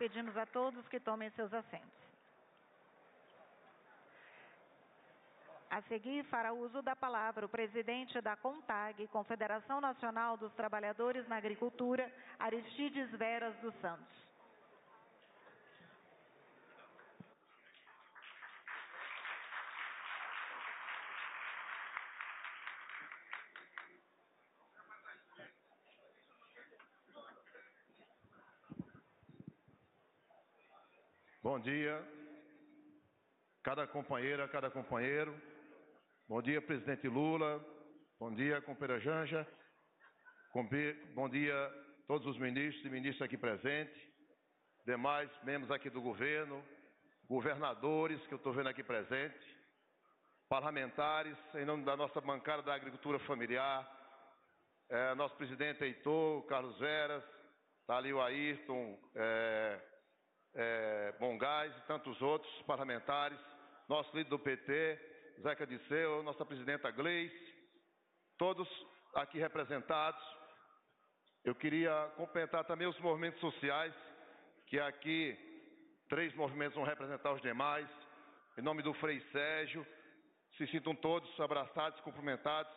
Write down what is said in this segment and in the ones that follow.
pedimos a todos que tomem seus assentos. A seguir, fará uso da palavra o presidente da CONTAG, Confederação Nacional dos Trabalhadores na Agricultura, Aristides Veras dos Santos. Bom dia, cada companheira, cada companheiro. Bom dia, presidente Lula. Bom dia, companheira Janja. Bom dia a todos os ministros e ministras aqui presentes, demais membros aqui do governo, governadores que eu estou vendo aqui presentes, parlamentares, em nome da nossa bancada da agricultura familiar, nosso presidente Heitor, Carlos Veras, está ali o Ayrton, Bongás e tantos outros parlamentares, nosso líder do PT, Zeca Disseu, nossa presidenta Gleice, todos aqui representados. Eu queria cumprimentar também os movimentos sociais, que aqui 3 movimentos vão representar os demais, em nome do Frei Sérgio, se sintam todos abraçados, cumprimentados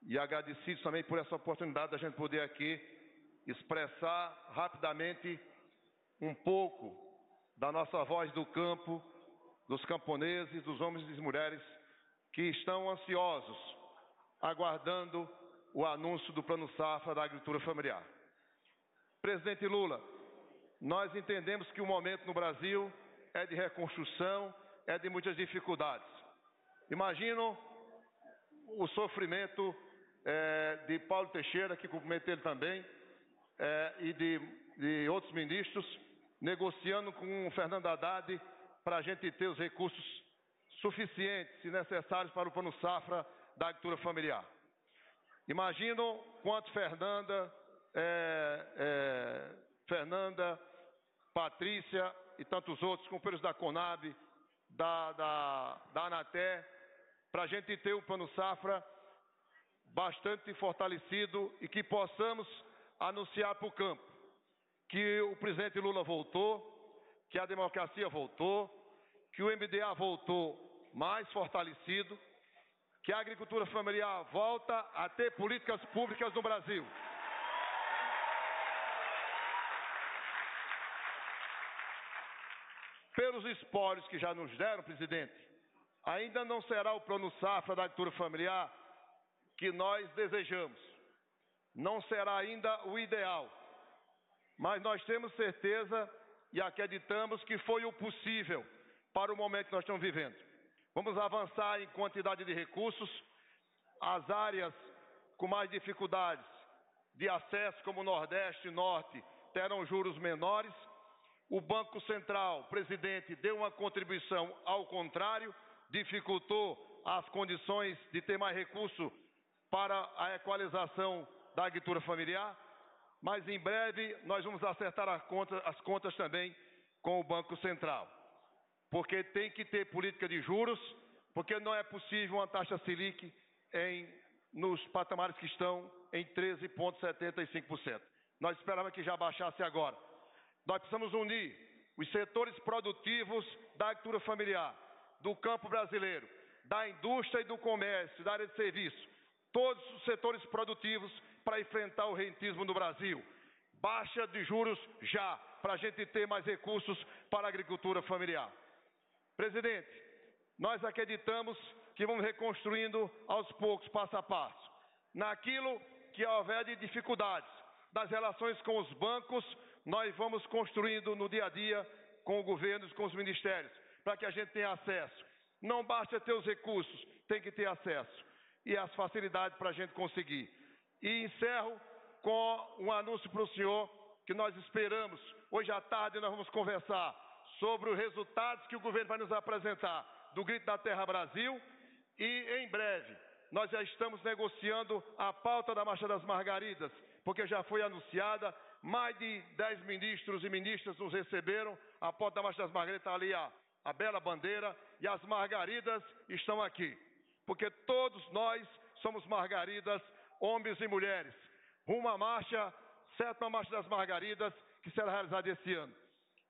e agradecidos também por essa oportunidade da gente poder aqui expressar rapidamente um pouco da nossa voz do campo, dos camponeses, dos homens e das mulheres que estão ansiosos, aguardando o anúncio do Plano Safra da agricultura familiar. Presidente Lula, nós entendemos que o momento no Brasil é de reconstrução, é de muitas dificuldades. Imagino o sofrimento de Paulo Teixeira, que cumprimento ele também, e de outros ministros, negociando com o Fernando Haddad para a gente ter os recursos suficientes e necessários para o Plano Safra da agricultura familiar. Imagino quanto Fernanda, Patrícia e tantos outros, companheiros da Conab, da Anatel, para a gente ter um Plano Safra bastante fortalecido e que possamos anunciar para o campo que o presidente Lula voltou, que a democracia voltou, que o MDA voltou mais fortalecido, que a agricultura familiar volta a ter políticas públicas no Brasil. Pelos espólios que já nos deram, presidente, ainda não será o Plano Safra da agricultura familiar que nós desejamos. Não será ainda o ideal. Mas nós temos certeza e acreditamos que foi o possível para o momento que nós estamos vivendo. Vamos avançar em quantidade de recursos. As áreas com mais dificuldades de acesso, como o Nordeste e Norte, terão juros menores. O Banco Central, presidente, deu uma contribuição ao contrário, dificultou as condições de ter mais recurso para a equalização da agricultura familiar. Mas em breve nós vamos acertar as contas também com o Banco Central. Porque tem que ter política de juros, porque não é possível uma taxa Selic nos patamares que estão em 13,75%. Nós esperávamos que já baixasse agora. Nós precisamos unir os setores produtivos da agricultura familiar, do campo brasileiro, da indústria e do comércio, da área de serviço, todos os setores produtivos para enfrentar o rentismo no Brasil. Baixa de juros já, para a gente ter mais recursos para a agricultura familiar. Presidente, nós acreditamos que vamos reconstruindo aos poucos, passo a passo. Naquilo que houver de dificuldades, das relações com os bancos, nós vamos construindo no dia a dia com o governo e com os ministérios, para que a gente tenha acesso. Não basta ter os recursos, tem que ter acesso e as facilidades para a gente conseguir. E encerro com um anúncio para o senhor, que nós esperamos. Hoje à tarde nós vamos conversar sobre os resultados que o governo vai nos apresentar do Grito da Terra Brasil e, em breve, nós já estamos negociando a pauta da Marcha das Margaridas, porque já foi anunciada, mais de 10 ministros e ministras nos receberam, a pauta da Marcha das Margaridas está ali a bela bandeira, e as margaridas estão aqui, porque todos nós somos margaridas, homens e mulheres, rumo à marcha, 7ª Marcha das Margaridas, que será realizada esse ano.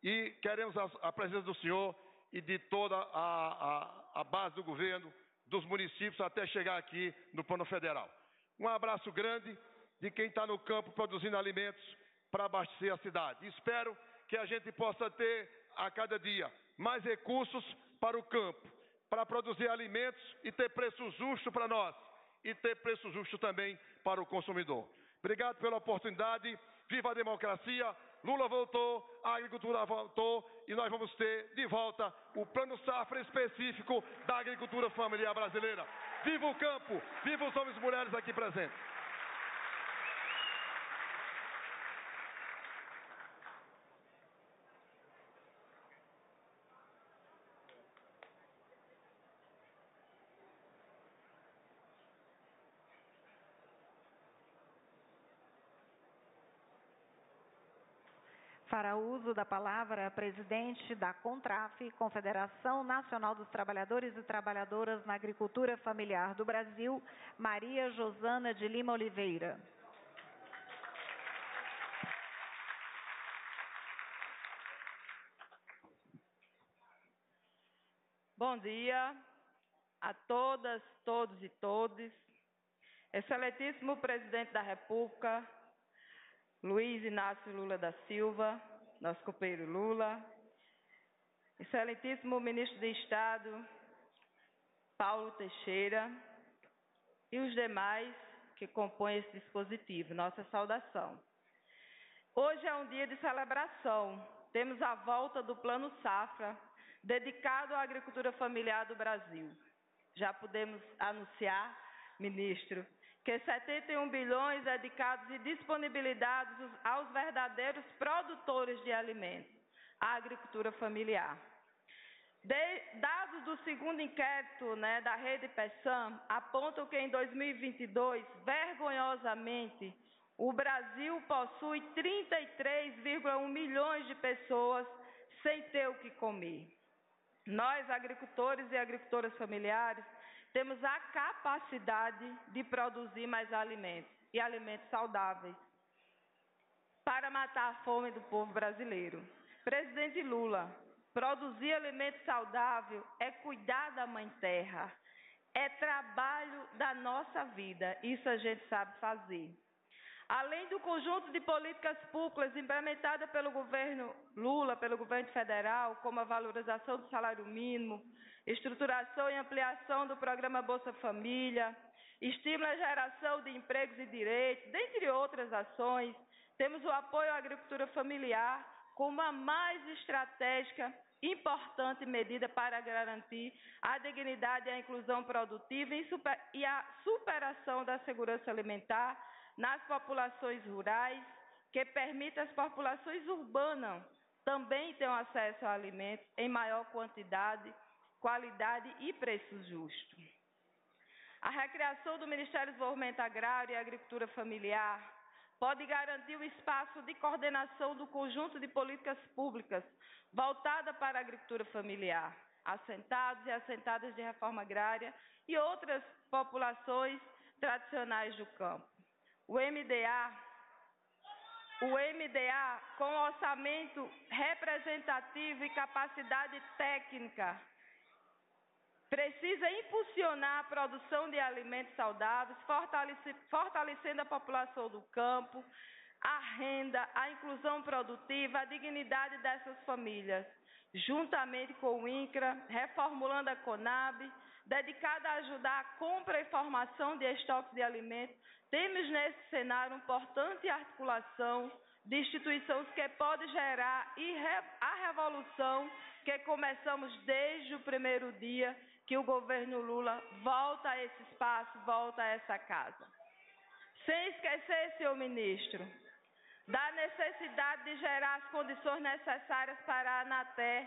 e queremos a presença do senhor e de toda a base do governo, dos municípios, até chegar aqui no plano federal. Um abraço grande de quem está no campo produzindo alimentos para abastecer a cidade. Espero que a gente possa ter, a cada dia, mais recursos para o campo, para produzir alimentos e ter preço justo para nós, e ter preço justo também para o consumidor. Obrigado pela oportunidade. Viva a democracia! Lula voltou, a agricultura voltou e nós vamos ter de volta o Plano Safra específico da agricultura familiar brasileira. Viva o campo! Viva os homens e mulheres aqui presentes! Para uso da palavra, a presidente da CONTRAF, Confederação Nacional dos Trabalhadores e Trabalhadoras na Agricultura Familiar do Brasil, Maria Josana de Lima Oliveira. Bom dia a todas, todos e todes. Excelentíssimo Presidente da República, Luiz Inácio Lula da Silva, nosso companheiro Lula, excelentíssimo Ministro de Estado, Paulo Teixeira, e os demais que compõem esse dispositivo, nossa saudação. Hoje é um dia de celebração, temos a volta do Plano Safra, dedicado à agricultura familiar do Brasil. Já podemos anunciar, ministro, que 71 bilhões dedicados e disponibilizados aos verdadeiros produtores de alimentos, a agricultura familiar. Dados do segundo inquérito da Rede PESAM apontam que em 2022, vergonhosamente, o Brasil possui 33,1 milhões de pessoas sem ter o que comer. Nós, agricultores e agricultoras familiares, temos a capacidade de produzir mais alimentos, e alimentos saudáveis, para matar a fome do povo brasileiro. Presidente Lula, produzir alimento saudável é cuidar da Mãe Terra, é trabalho da nossa vida, isso a gente sabe fazer. Além do conjunto de políticas públicas implementadas pelo governo Lula, pelo governo federal, como a valorização do salário mínimo, estruturação e ampliação do programa Bolsa Família, estímulo à geração de empregos e direitos, dentre outras ações, temos o apoio à agricultura familiar como a mais estratégica, importante medida para garantir a dignidade e a inclusão produtiva e a superação da segurança alimentar nas populações rurais, que permite às populações urbanas também ter acesso a alimentos em maior quantidade, qualidade e preço justo. A recriação do Ministério do Desenvolvimento Agrário e Agricultura Familiar pode garantir o espaço de coordenação do conjunto de políticas públicas voltada para a agricultura familiar, assentados e assentadas de reforma agrária e outras populações tradicionais do campo. O MDA, com orçamento representativo e capacidade técnica, precisa impulsionar a produção de alimentos saudáveis, fortalecendo a população do campo, a renda, a inclusão produtiva, a dignidade dessas famílias, juntamente com o INCRA, reformulando a CONAB, dedicada a ajudar a compra e formação de estoques de alimentos. Temos nesse cenário uma importante articulação de instituições que pode gerar a revolução que começamos desde o primeiro dia que o governo Lula volta a esse espaço, volta a essa casa. Sem esquecer, senhor ministro, da necessidade de gerar as condições necessárias para a ANATER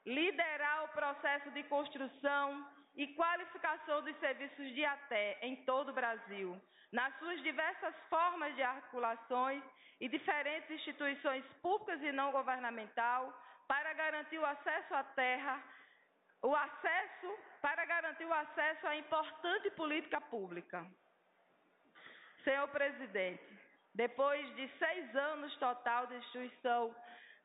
liderar o processo de construção e qualificação dos serviços de ATE em todo o Brasil, nas suas diversas formas de articulações e diferentes instituições públicas e não governamental, para garantir o acesso à terra, para garantir o acesso à importante política pública. Senhor presidente, depois de 6 anos total de instituição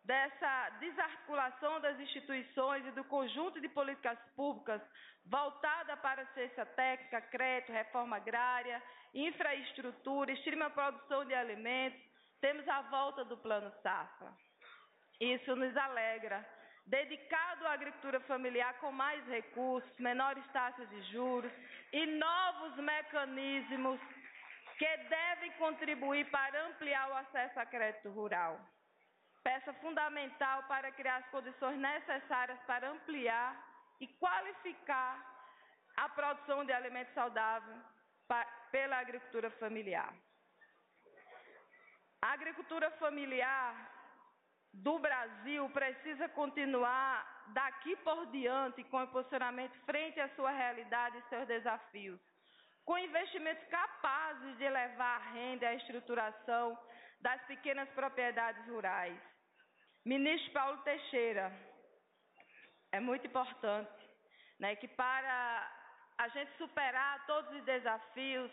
dessa desarticulação das instituições e do conjunto de políticas públicas voltada para a ciência técnica, crédito, reforma agrária, infraestrutura, estima a produção de alimentos, temos a volta do Plano Safra. Isso nos alegra. Dedicado à agricultura familiar com mais recursos, menores taxas de juros e novos mecanismos que devem contribuir para ampliar o acesso a crédito rural. Peça fundamental para criar as condições necessárias para ampliar e qualificar a produção de alimentos saudáveis pela agricultura familiar. A agricultura familiar do Brasil precisa continuar daqui por diante com o posicionamento frente à sua realidade e seus desafios, com investimentos capazes de elevar a renda e a estruturação das pequenas propriedades rurais. Ministro Paulo Teixeira, é muito importante, né, que para a gente superar todos os desafios,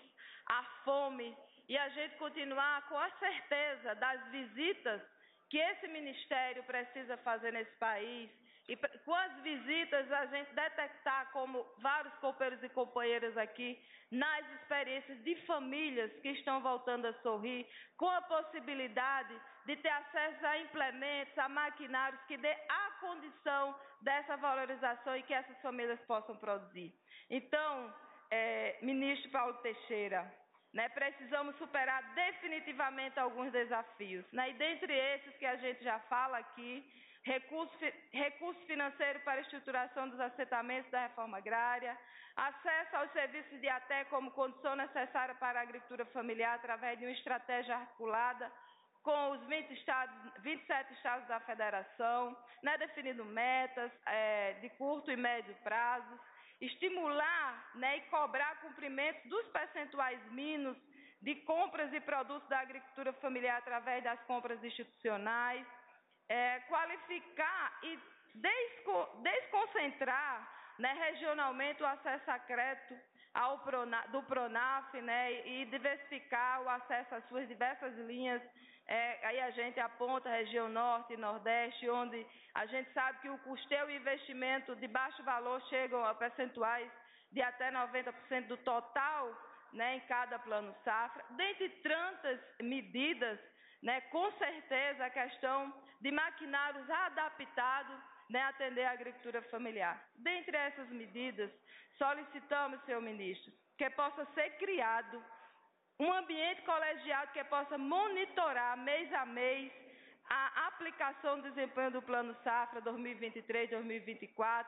a fome, e a gente continuar com a certeza das visitas que esse ministério precisa fazer nesse país, e com as visitas a gente detectar, como vários companheiros e companheiras aqui, nas experiências de famílias que estão voltando a sorrir, com a possibilidade de ter acesso a implementos, a maquinários que dê a condição dessa valorização e que essas famílias possam produzir. Então, ministro Paulo Teixeira, né, precisamos superar definitivamente alguns desafios, né, e dentre esses que a gente já fala aqui, recurso financeiro para a estruturação dos assentamentos da reforma agrária, acesso aos serviços de ATE como condição necessária para a agricultura familiar através de uma estratégia articulada com os 27 estados da federação, né, definindo metas de curto e médio prazo, estimular, né, e cobrar cumprimentos dos percentuais mínimos de compras e produtos da agricultura familiar através das compras institucionais, qualificar e desconcentrar, né, regionalmente o acesso a crédito do PRONAF, né, e diversificar o acesso às suas diversas linhas. Aí a gente aponta a região norte e nordeste, onde a gente sabe que o custeio e investimento de baixo valor chegam a percentuais de até 90% do total, né, em cada plano safra. Dentre tantas medidas, né, com certeza a questão de maquinários adaptados, né, atender a agricultura familiar. Dentre essas medidas, solicitamos, senhor ministro, que possa ser criado um ambiente colegiado que possa monitorar mês a mês a aplicação do desempenho do Plano Safra 2023-2024.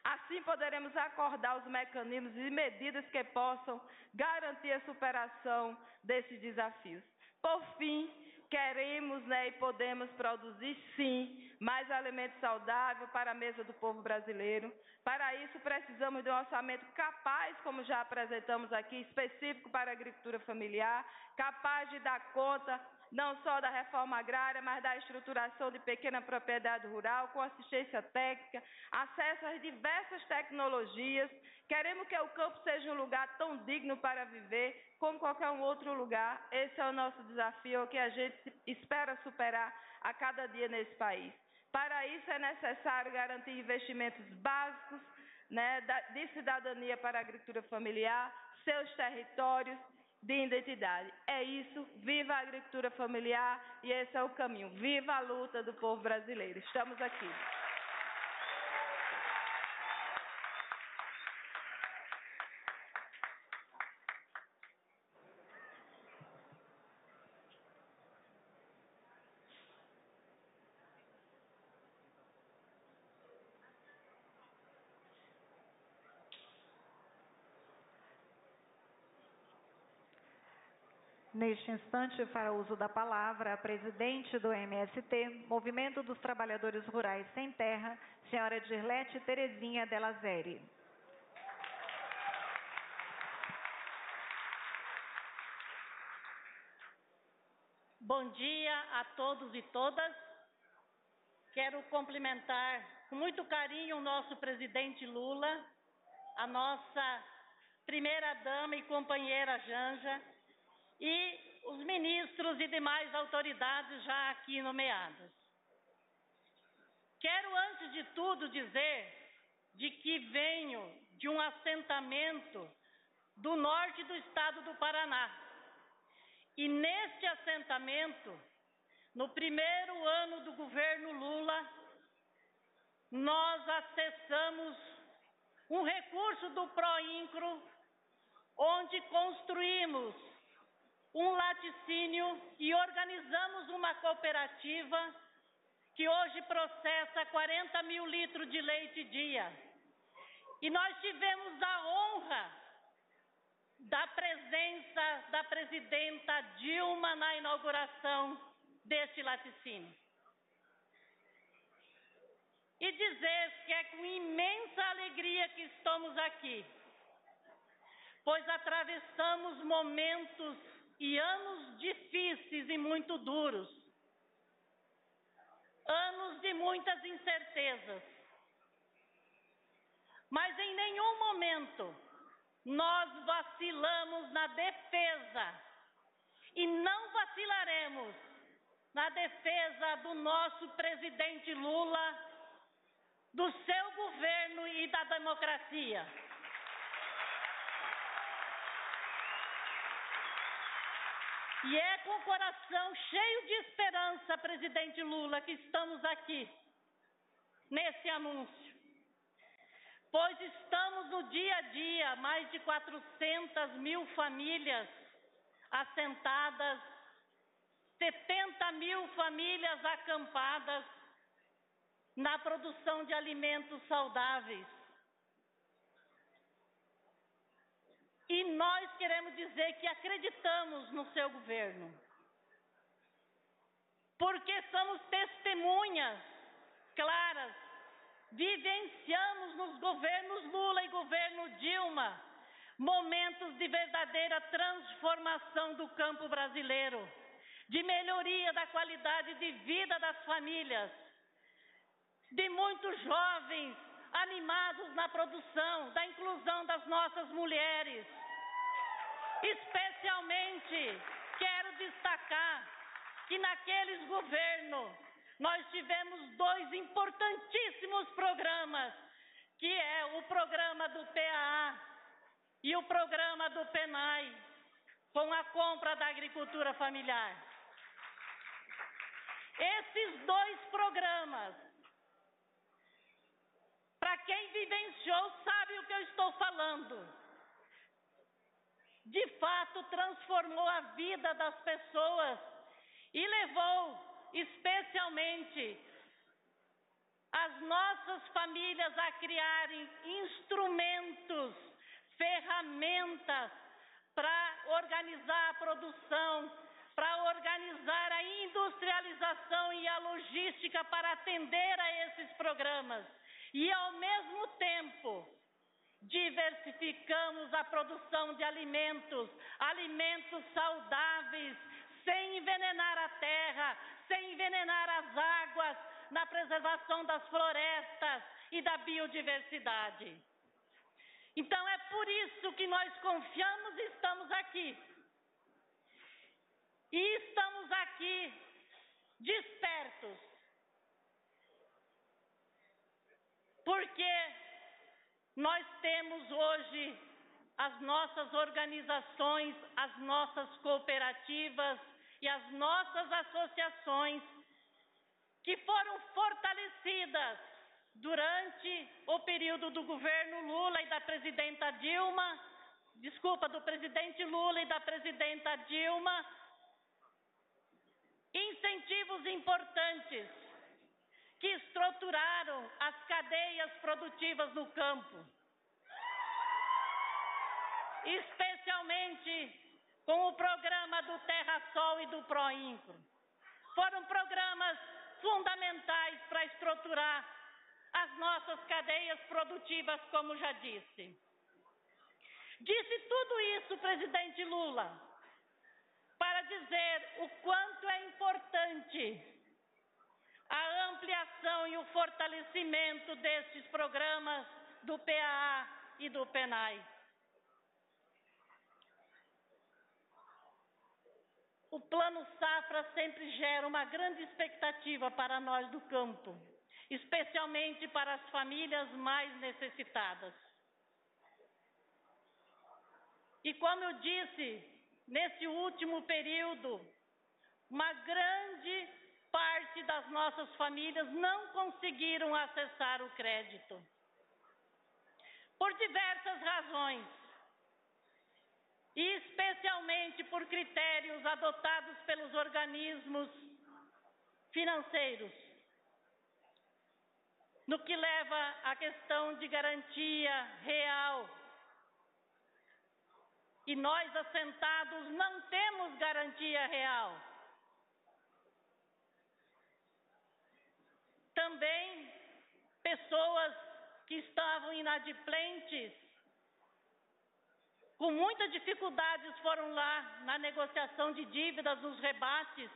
Assim poderemos acordar os mecanismos e medidas que possam garantir a superação desses desafios. Por fim, queremos, né, e podemos produzir, sim, mais alimentos saudáveis para a mesa do povo brasileiro. Para isso, precisamos de um orçamento capaz, como já apresentamos aqui, específico para a agricultura familiar, capaz de dar conta não só da reforma agrária, mas da estruturação de pequena propriedade rural, com assistência técnica, acesso às diversas tecnologias. Queremos que o campo seja um lugar tão digno para viver como qualquer outro lugar. Esse é o nosso desafio, o que a gente espera superar a cada dia nesse país. Para isso é necessário garantir investimentos básicos, né, de cidadania para a agricultura familiar, seus territórios de identidade. É isso, viva a agricultura familiar e esse é o caminho. Viva a luta do povo brasileiro. Estamos aqui. Neste instante, para uso da palavra, a presidente do MST, Movimento dos Trabalhadores Rurais Sem Terra, senhora Dirlete Terezinha Della Zeri. Bom dia a todos e todas. Quero cumprimentar com muito carinho o nosso presidente Lula, a nossa primeira-dama e companheira Janja, e os ministros e demais autoridades já aqui nomeadas. Quero, antes de tudo, dizer de que venho de um assentamento do norte do estado do Paraná. E neste assentamento, no primeiro ano do governo Lula, nós acessamos um recurso do Proincro, onde construímos um laticínio e organizamos uma cooperativa que hoje processa 40 mil litros de leite dia. E nós tivemos a honra da presença da presidenta Dilma na inauguração deste laticínio. E dizer que é com imensa alegria que estamos aqui, pois atravessamos momentos e anos difíceis e muito duros, anos de muitas incertezas. Mas em nenhum momento nós vacilamos na defesa e não vacilaremos na defesa do nosso presidente Lula, do seu governo e da democracia. E é com o coração cheio de esperança, presidente Lula, que estamos aqui, nesse anúncio. Pois estamos no dia a dia, mais de 400 mil famílias assentadas, 70 mil famílias acampadas na produção de alimentos saudáveis. E nós queremos dizer que acreditamos no seu governo, porque somos testemunhas claras, vivenciamos nos governos Lula e governo Dilma momentos de verdadeira transformação do campo brasileiro, de melhoria da qualidade de vida das famílias, de muitos jovens animados na produção, da inclusão das nossas mulheres. Especialmente, quero destacar que naqueles governos nós tivemos dois importantíssimos programas, que é o programa do PAA e o programa do PENAI, com a compra da agricultura familiar. Esses dois programas, para quem vivenciou, sabe o que eu estou falando. De fato, transformou a vida das pessoas e levou, especialmente, as nossas famílias a criarem instrumentos, ferramentas para organizar a produção, para organizar a industrialização e a logística para atender a esses programas. E, ao mesmo tempo, diversificamos a produção de alimentos, alimentos saudáveis, sem envenenar a terra, sem envenenar as águas, na preservação das florestas e da biodiversidade. Então, é por isso que nós confiamos e estamos aqui. E estamos aqui despertos, porque nós temos hoje as nossas organizações, as nossas cooperativas e as nossas associações que foram fortalecidas durante o período do governo Lula e da presidenta Dilma, do presidente Lula e da presidenta Dilma, incentivos importantes que estruturaram as cadeias produtivas no campo, especialmente com o programa do Terra Sol e do Proincro. Foram programas fundamentais para estruturar as nossas cadeias produtivas, como já disse. Disse tudo isso, presidente Lula, para dizer o quanto é importante a ampliação e o fortalecimento destes programas do PAA e do PENAI. O Plano Safra sempre gera uma grande expectativa para nós do campo. especialmente para as famílias mais necessitadas. E como eu disse, nesse último período, uma grande parte das nossas famílias não conseguiram acessar o crédito. Por diversas razões, e especialmente por critérios adotados pelos organismos financeiros, no que leva à questão de garantia real. E nós, assentados, não temos garantia real. Também pessoas que estavam inadimplentes, com muitas dificuldades, foram lá na negociação de dívidas, nos rebates,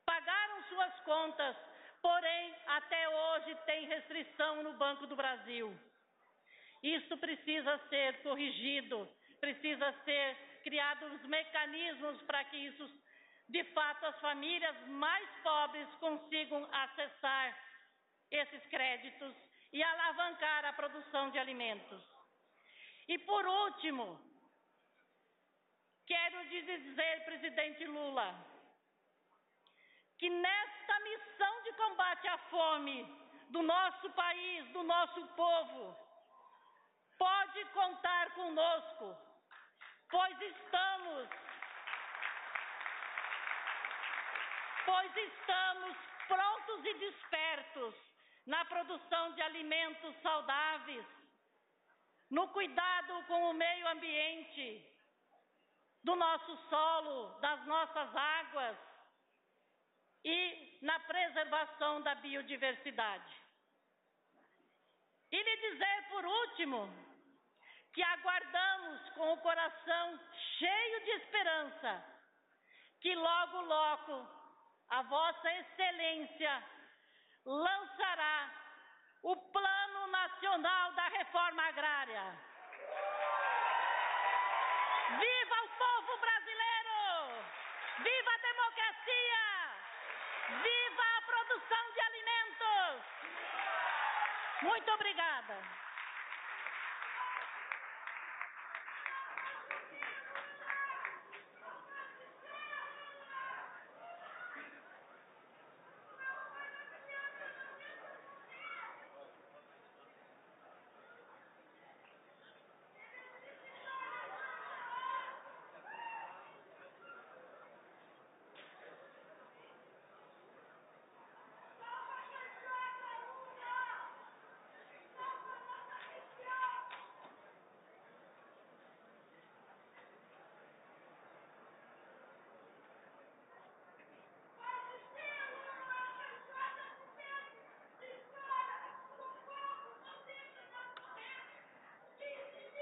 pagaram suas contas, porém, até hoje tem restrição no Banco do Brasil. Isso precisa ser corrigido, precisa ser criados mecanismos para que isso, de fato, as famílias mais pobres consigam acessar esses créditos e alavancar a produção de alimentos. E, por último, quero lhe dizer, presidente Lula, que nesta missão de combate à fome do nosso país, do nosso povo, pode contar conosco, pois estamos prontos e despertos na produção de alimentos saudáveis, no cuidado com o meio ambiente, do nosso solo, das nossas águas e na preservação da biodiversidade. E lhe dizer, por último, que aguardamos com o coração cheio de esperança que logo, logo, a Vossa Excelência lançará o Plano Nacional da Reforma Agrária. Viva o povo brasileiro! Viva a democracia! Viva a produção de alimentos! Muito obrigada.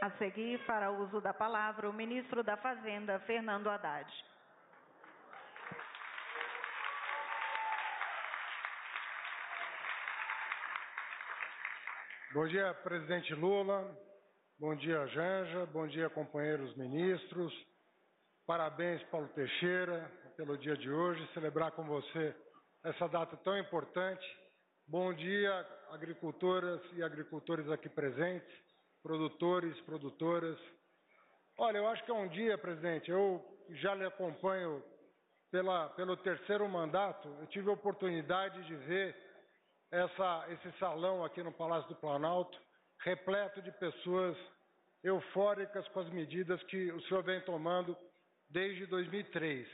A seguir, fará uso da palavra o ministro da Fazenda, Fernando Haddad. Bom dia, presidente Lula. Bom dia, Janja. Bom dia, companheiros ministros. Parabéns, Paulo Teixeira, pelo dia de hoje, celebrar com você essa data tão importante. Bom dia, agricultoras e agricultores aqui presentes, produtores, produtoras. Olha, eu acho que é um dia, presidente, eu já lhe acompanho pelo terceiro mandato, eu tive a oportunidade de ver esse salão aqui no Palácio do Planalto, repleto de pessoas eufóricas com as medidas que o senhor vem tomando desde 2003.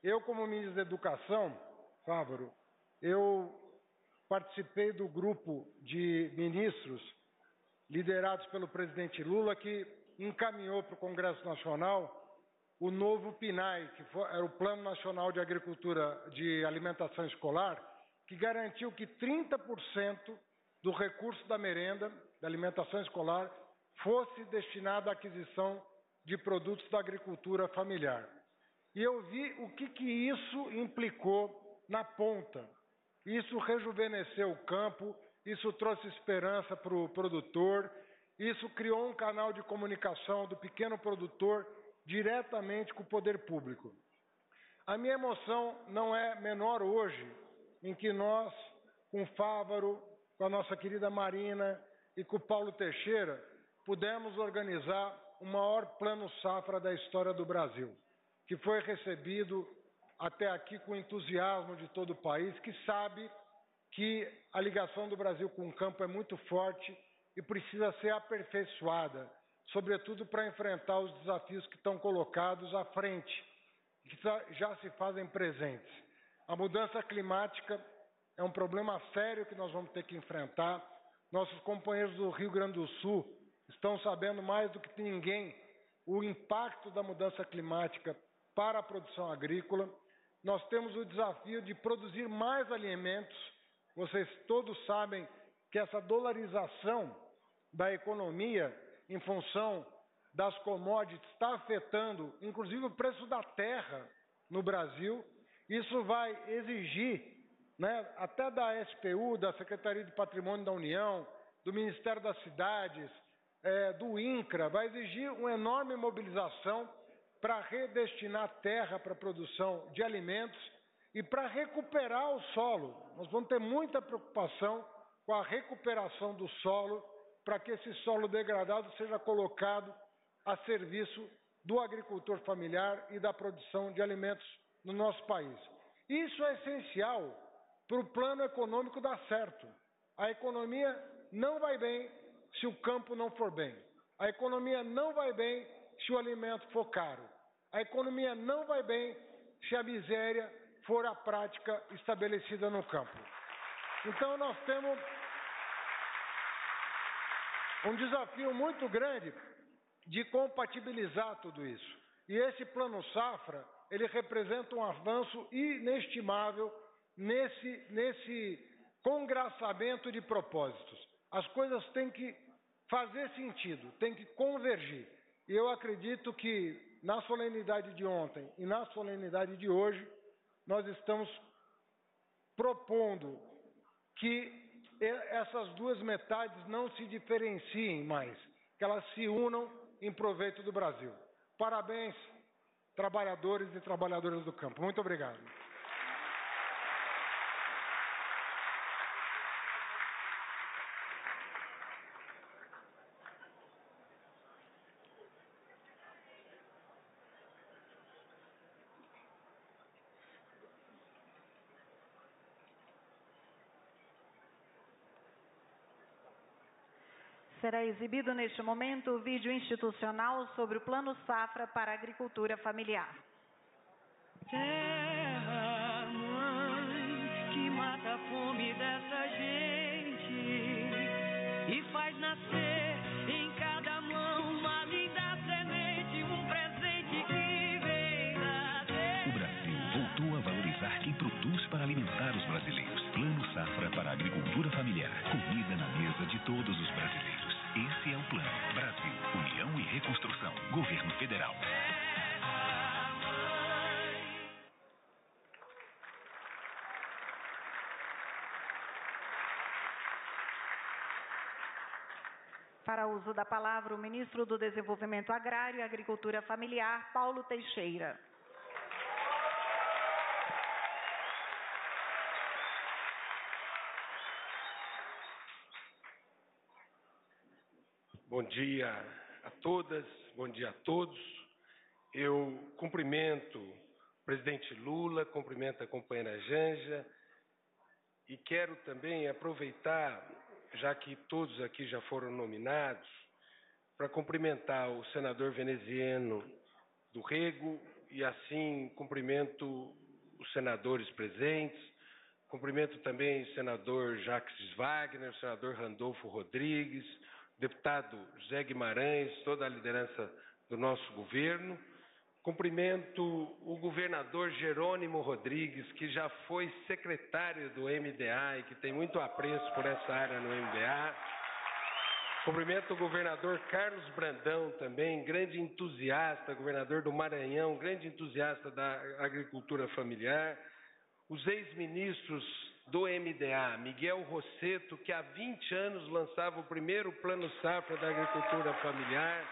Eu, como ministro da Educação, Fávaro, eu participei do grupo de ministros liderados pelo presidente Lula, que encaminhou para o Congresso Nacional o novo PNAE, que era o Plano Nacional de Agricultura de Alimentação Escolar, que garantiu que 30% do recurso da merenda, da alimentação escolar, fosse destinado à aquisição de produtos da agricultura familiar. E eu vi o que isso implicou na ponta. Isso rejuvenesceu o campo, isso trouxe esperança para o produtor, isso criou um canal de comunicação do pequeno produtor diretamente com o poder público. A minha emoção não é menor hoje, em que nós, com o Fávaro, com a nossa querida Marina e com o Paulo Teixeira, pudemos organizar o maior plano safra da história do Brasil, que foi recebido até aqui com entusiasmo de todo o país, que sabe que a ligação do Brasil com o campo é muito forte e precisa ser aperfeiçoada, sobretudo para enfrentar os desafios que estão colocados à frente, que já se fazem presentes. A mudança climática é um problema sério que nós vamos ter que enfrentar. Nossos companheiros do Rio Grande do Sul estão sabendo mais do que ninguém o impacto da mudança climática para a produção agrícola. Nós temos o desafio de produzir mais alimentos. Vocês todos sabem que essa dolarização da economia em função das commodities está afetando, inclusive, o preço da terra no Brasil. Isso vai exigir, até da SPU, da Secretaria de Patrimônio da União, do Ministério das Cidades, do INCRA, vai exigir uma enorme mobilização para redestinar terra para a produção de alimentos e para recuperar o solo. Nós vamos ter muita preocupação com a recuperação do solo, para que esse solo degradado seja colocado a serviço do agricultor familiar e da produção de alimentos no nosso país. Isso é essencial para o plano econômico dar certo. A economia não vai bem se o campo não for bem. A economia não vai bem se o alimento for caro. A economia não vai bem se a miséria for a prática estabelecida no campo. Então, nós temos um desafio muito grande de compatibilizar tudo isso. E esse Plano Safra, ele representa um avanço inestimável nesse congraçamento de propósitos. As coisas têm que fazer sentido, têm que convergir. E eu acredito que na solenidade de ontem e na solenidade de hoje, nós estamos propondo que essas duas metades não se diferenciem mais, que elas se unam em proveito do Brasil. Parabéns, trabalhadores e trabalhadoras do campo. Muito obrigado. Será exibido neste momento o vídeo institucional sobre o Plano Safra para a Agricultura Familiar. Terra, mãe, que mata a fome dessa gente e faz nascer em cada mão uma linda semente, um presente que vem da terra. O Brasil voltou a valorizar quem produz para alimentar os brasileiros. Plano Safra para a Agricultura Familiar. Comida na mesa de todos os brasileiros. Esse é o plano. Brasil, União e Reconstrução. Governo Federal. Para uso da palavra, o ministro do Desenvolvimento Agrário e Agricultura Familiar, Paulo Teixeira. Bom dia a todas, bom dia a todos. Eu cumprimento o presidente Lula, cumprimento a companheira Janja e quero também aproveitar, já que todos aqui já foram nominados, para cumprimentar o senador veneziano do Rego e assim cumprimento os senadores presentes, cumprimento também o senador Jacques Wagner, o senador Randolfo Rodrigues, deputado José Guimarães, toda a liderança do nosso governo. Cumprimento o governador Jerônimo Rodrigues, que já foi secretário do MDA e que tem muito apreço por essa área no MDA. Cumprimento o governador Carlos Brandão também, grande entusiasta, governador do Maranhão, grande entusiasta da agricultura familiar. Os ex-ministros do MDA, Miguel Rosseto, que há 20 anos lançava o primeiro Plano Safra da Agricultura Familiar.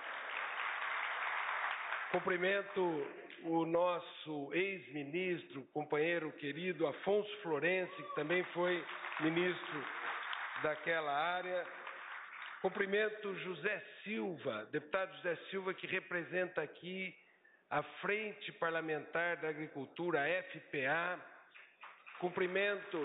Cumprimento o nosso ex-ministro, companheiro querido Afonso Florencio, que também foi ministro daquela área. Cumprimento José Silva, deputado José Silva, que representa aqui a Frente Parlamentar da Agricultura, a FPA. Cumprimento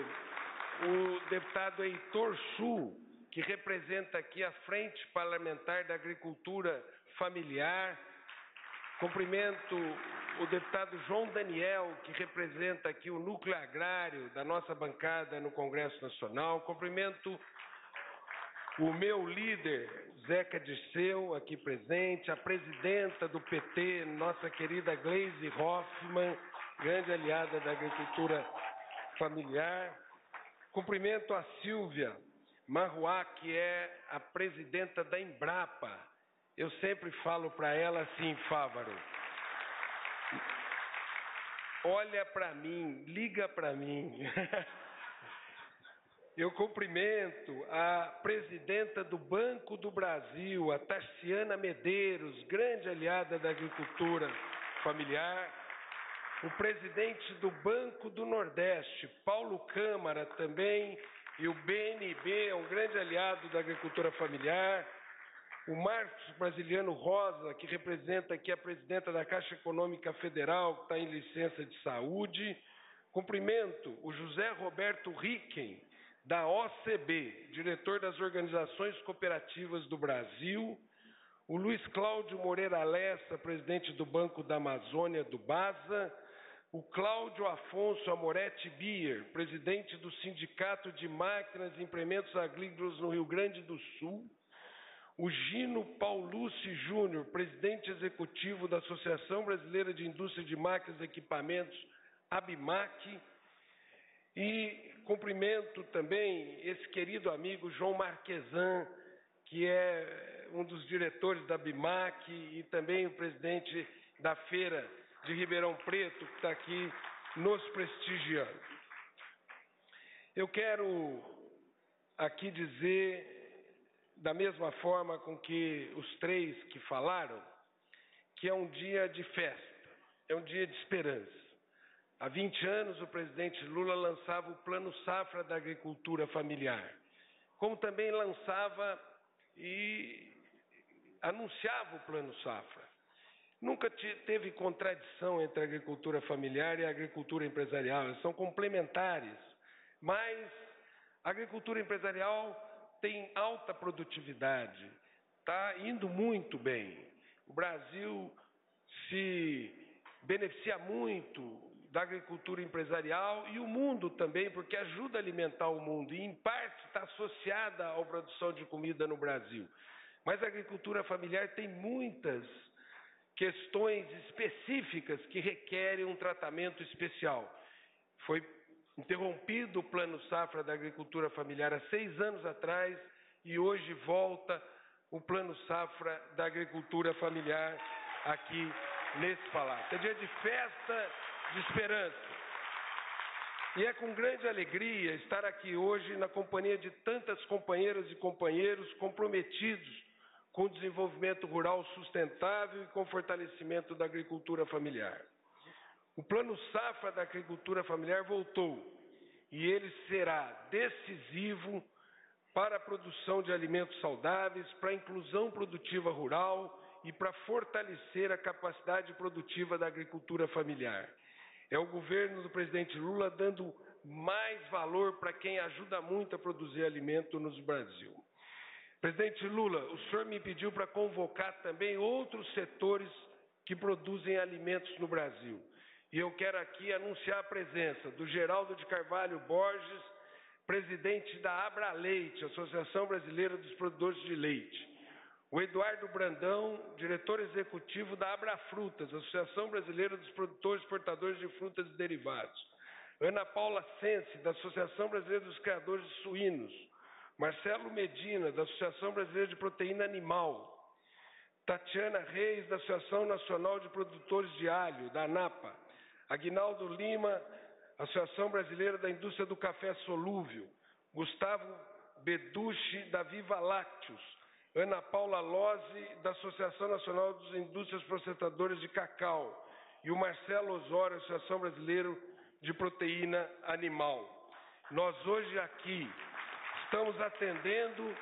o deputado Heitor Chu, que representa aqui a Frente Parlamentar da Agricultura Familiar. Cumprimento o deputado João Daniel, que representa aqui o núcleo agrário da nossa bancada no Congresso Nacional. Cumprimento o meu líder, Zeca Dirceu, aqui presente, a presidenta do PT, nossa querida Gleisi Hoffmann, grande aliada da agricultura familiar. Cumprimento a Silvia Marruá, que é a presidenta da Embrapa. Eu sempre falo para ela assim, Fávaro, olha para mim, liga para mim. Eu cumprimento a presidenta do Banco do Brasil, a Tarciana Medeiros, grande aliada da agricultura familiar, o presidente do Banco do Nordeste, Paulo Câmara, também, e o BNB, um grande aliado da agricultura familiar, o Marcos Brasiliano Rosa, que representa aqui a presidenta da Caixa Econômica Federal, que está em licença de saúde. Cumprimento o José Roberto Ricken, da OCB, diretor das Organizações Cooperativas do Brasil, o Luiz Cláudio Moreira Lessa, presidente do Banco da Amazônia, do BASA, o Cláudio Afonso Amoretti Bier, presidente do Sindicato de Máquinas e Implementos Agrícolas no Rio Grande do Sul, o Gino Paulucci Júnior, presidente executivo da Associação Brasileira de Indústria de Máquinas e Equipamentos, ABMAC, e cumprimento também esse querido amigo João Marquesan, que é um dos diretores da ABMAC e também o presidente da Feira de Ribeirão Preto, que está aqui nos prestigiando. Eu quero aqui dizer, da mesma forma com que os três que falaram, que é um dia de festa, é um dia de esperança. Há 20 anos, o presidente Lula lançava o Plano Safra da Agricultura Familiar, como também lançava e anunciava o Plano Safra. Nunca teve contradição entre a agricultura familiar e a agricultura empresarial, elas são complementares, mas a agricultura empresarial tem alta produtividade, está indo muito bem. O Brasil se beneficia muito da agricultura empresarial e o mundo também, porque ajuda a alimentar o mundo e, em parte, está associada à produção de comida no Brasil. Mas a agricultura familiar tem muitas questões específicas que requerem um tratamento especial. Foi interrompido o Plano Safra da Agricultura Familiar há 6 anos atrás e hoje volta o Plano Safra da Agricultura Familiar aqui nesse palácio. É dia de festa, de esperança. E é com grande alegria estar aqui hoje na companhia de tantas companheiras e companheiros comprometidos com o desenvolvimento rural sustentável e com o fortalecimento da agricultura familiar. O Plano Safra da Agricultura Familiar voltou e ele será decisivo para a produção de alimentos saudáveis, para a inclusão produtiva rural e para fortalecer a capacidade produtiva da agricultura familiar. É o governo do presidente Lula dando mais valor para quem ajuda muito a produzir alimento no Brasil. Presidente Lula, o senhor me pediu para convocar também outros setores que produzem alimentos no Brasil. E eu quero aqui anunciar a presença do Geraldo de Carvalho Borges, presidente da Abraleite, Associação Brasileira dos Produtores de Leite. O Eduardo Brandão, diretor executivo da Abrafrutas, Associação Brasileira dos Produtores e Exportadores de Frutas e Derivados. Ana Paula Sense, da Associação Brasileira dos Criadores de Suínos. Marcelo Medina, da Associação Brasileira de Proteína Animal. Tatiana Reis, da Associação Nacional de Produtores de Alho, da ANAPA. Aguinaldo Lima, Associação Brasileira da Indústria do Café Solúvel. Gustavo Beducci, da Viva Lácteos. Ana Paula Lozzi, da Associação Nacional dos Indústrias Processadoras de Cacau, e o Marcelo Osório, Associação Brasileira de Proteína Animal. Nós hoje aqui estamos atendendo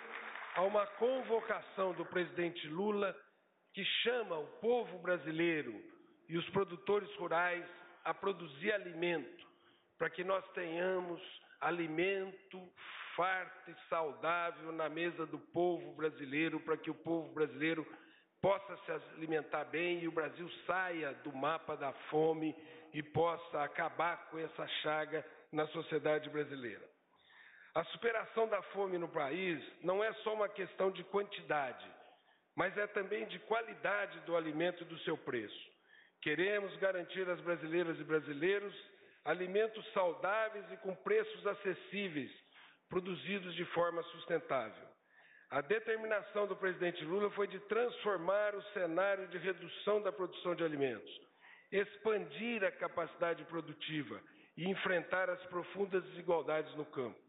a uma convocação do presidente Lula que chama o povo brasileiro e os produtores rurais a produzir alimento, para que nós tenhamos alimento farto e saudável na mesa do povo brasileiro, para que o povo brasileiro possa se alimentar bem e o Brasil saia do mapa da fome e possa acabar com essa chaga na sociedade brasileira. A superação da fome no país não é só uma questão de quantidade, mas é também de qualidade do alimento e do seu preço. Queremos garantir às brasileiras e brasileiros alimentos saudáveis e com preços acessíveis, produzidos de forma sustentável. A determinação do presidente Lula foi de transformar o cenário de redução da produção de alimentos, expandir a capacidade produtiva e enfrentar as profundas desigualdades no campo.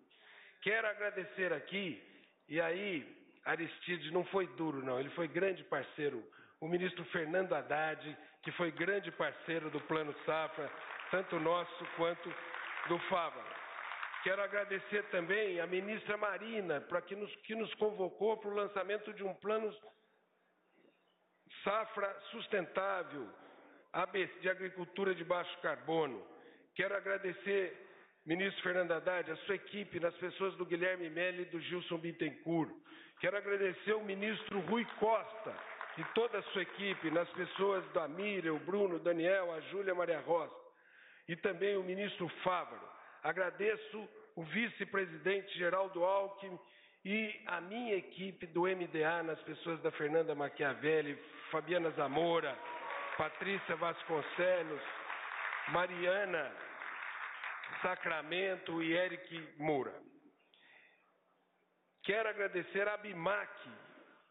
Quero agradecer aqui, e aí Aristides não foi duro não, ele foi grande parceiro, o ministro Fernando Haddad, que foi grande parceiro do Plano Safra, tanto nosso quanto do Fávaro. Quero agradecer também a ministra Marina, que nos convocou para o lançamento de um plano safra sustentável de agricultura de baixo carbono. Quero agradecer, ministro Fernando Haddad, a sua equipe, nas pessoas do Guilherme Melli e do Gilson Bittencourt. Quero agradecer ao ministro Rui Costa e toda a sua equipe, nas pessoas da Miriam, o Bruno, o Daniel, a Júlia Maria Rosa, e também o ministro Fávaro. Agradeço o vice-presidente Geraldo Alckmin e a minha equipe do MDA, nas pessoas da Fernanda Machiavelli, Fabiana Zamora, Patrícia Vasconcelos, Mariana Sacramento e Eric Moura. Quero agradecer a Abimac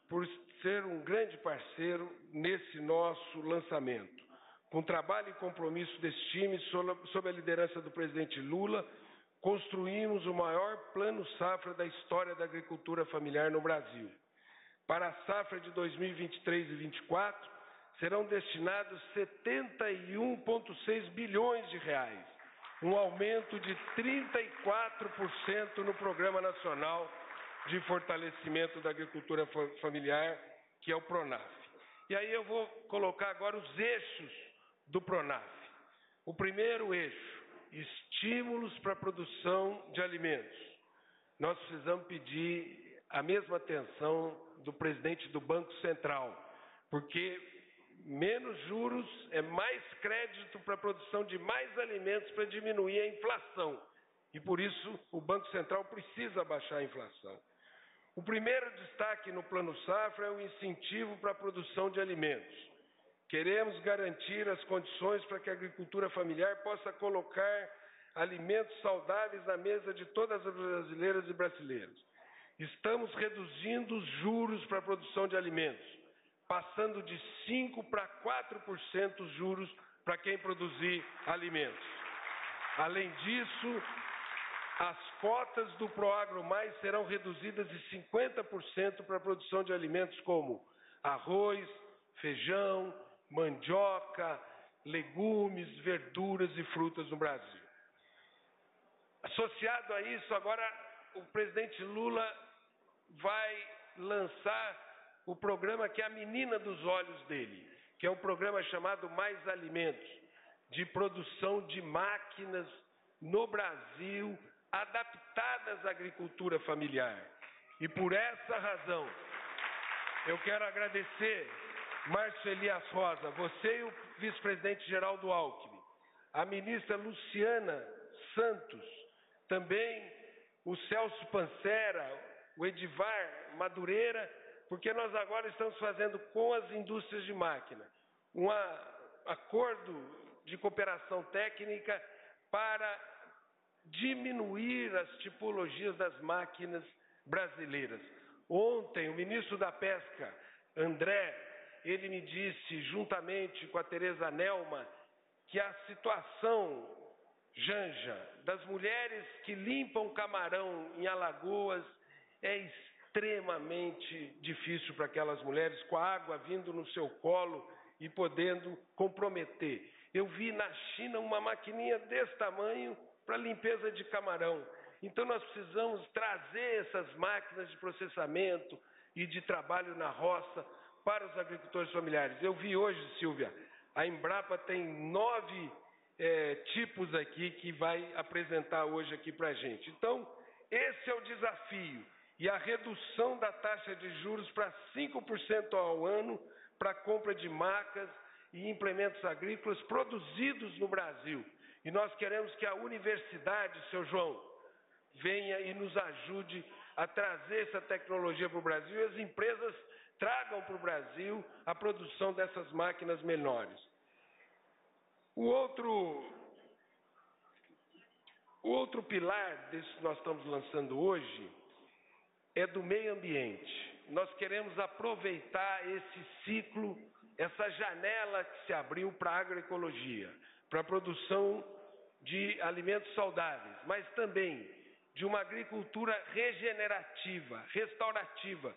por ser um grande parceiro nesse nosso lançamento. Com trabalho e compromisso desse time, sob a liderança do presidente Lula, construímos o maior plano safra da história da agricultura familiar no Brasil. Para a safra de 2023 e 2024, serão destinados 71,6 bilhões de reais, um aumento de 34% no Programa Nacional de Fortalecimento da Agricultura Familiar, que é o PRONAF. E aí eu vou colocar agora os eixos do PRONAF. O primeiro eixo, estímulos para a produção de alimentos. Nós precisamos pedir a mesma atenção do presidente do Banco Central, porque menos juros é mais crédito para a produção de mais alimentos para diminuir a inflação. E por isso o Banco Central precisa baixar a inflação. O primeiro destaque no Plano Safra é o incentivo para a produção de alimentos. Queremos garantir as condições para que a agricultura familiar possa colocar alimentos saudáveis na mesa de todas as brasileiras e brasileiros. Estamos reduzindo os juros para a produção de alimentos, passando de 5% para 4% os juros para quem produzir alimentos. Além disso, as cotas do Proagro Mais serão reduzidas de 50% para a produção de alimentos como arroz, feijão, mandioca, legumes, verduras e frutas no Brasil. Associado a isso, agora o presidente Lula vai lançar o programa que é a menina dos olhos dele, que é um programa chamado Mais Alimentos, de produção de máquinas no Brasil, adaptadas à agricultura familiar. E por essa razão, eu quero agradecer, Márcio Elias Rosa, você e o vice-presidente Geraldo Alckmin, a ministra Luciana Santos, também o Celso Pancera, o Edivar Madureira, porque nós agora estamos fazendo com as indústrias de máquina um acordo de cooperação técnica para diminuir as tipologias das máquinas brasileiras. Ontem, o ministro da Pesca, André, ele me disse, juntamente com a Tereza Nelma, que a situação, Janja, das mulheres que limpam camarão em Alagoas é extremamente difícil para aquelas mulheres, com a água vindo no seu colo e podendo comprometer. Eu vi na China uma maquininha desse tamanho para limpeza de camarão. Então nós precisamos trazer essas máquinas de processamento e de trabalho na roça para os agricultores familiares. Eu vi hoje, Silvia, a Embrapa tem 9 tipos aqui que vai apresentar hoje aqui para a gente. Então, esse é o desafio. E a redução da taxa de juros para 5% ao ano para a compra de macas e implementos agrícolas produzidos no Brasil. E nós queremos que a universidade, seu João, venha e nos ajude a trazer essa tecnologia para o Brasil e as empresas tragam para o Brasil a produção dessas máquinas menores. O outro pilar desse que nós estamos lançando hoje é do meio ambiente. Nós queremos aproveitar esse ciclo, essa janela que se abriu para a agroecologia, para a produção de alimentos saudáveis, mas também de uma agricultura regenerativa, restaurativa,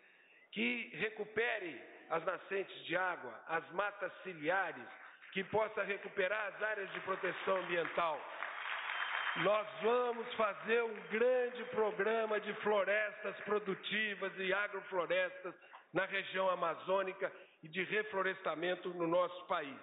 que recupere as nascentes de água, as matas ciliares, que possa recuperar as áreas de proteção ambiental. Nós vamos fazer um grande programa de florestas produtivas e agroflorestas na região amazônica e de reflorestamento no nosso país.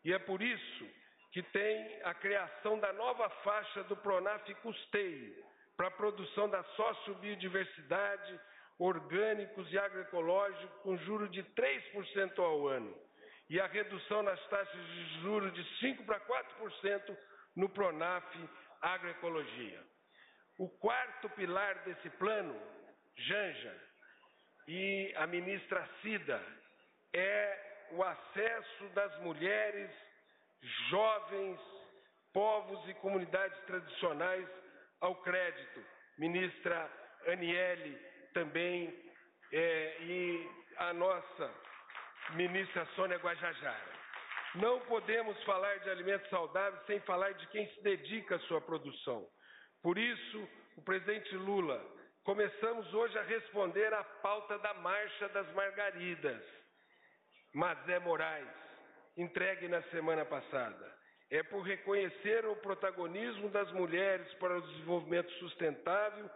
E é por isso que tem a criação da nova faixa do Pronaf Custeio, para a produção da sociobiodiversidade, orgânicos e agroecológicos com juros de 3% ao ano. E a redução nas taxas de juros de 5% para 4% no Pronaf Agroecologia. O quarto pilar desse plano, Janja e a ministra Cida, é o acesso das mulheres, jovens, povos e comunidades tradicionais ao crédito. Ministra Aniele também e a nossa ministra Sônia Guajajara. Não podemos falar de alimentos saudáveis sem falar de quem se dedica à sua produção. Por isso, o presidente Lula, começamos hoje a responder à pauta da Marcha das Margaridas. Mazé Moraes, entregue na semana passada. É por reconhecer o protagonismo das mulheres para o desenvolvimento sustentável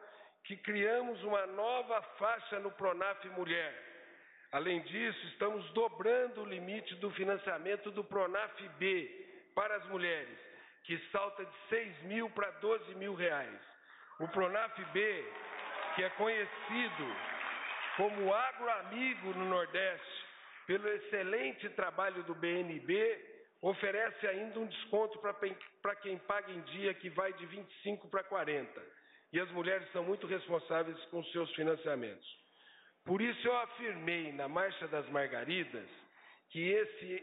que criamos uma nova faixa no Pronaf Mulher. Além disso, estamos dobrando o limite do financiamento do Pronaf B para as mulheres, que salta de 6 mil para 12 mil reais. O Pronaf B, que é conhecido como agroamigo no Nordeste, pelo excelente trabalho do BNB, oferece ainda um desconto para quem paga em dia, que vai de 25 para 40. E as mulheres são muito responsáveis com seus financiamentos. Por isso eu afirmei na Marcha das Margaridas que esse,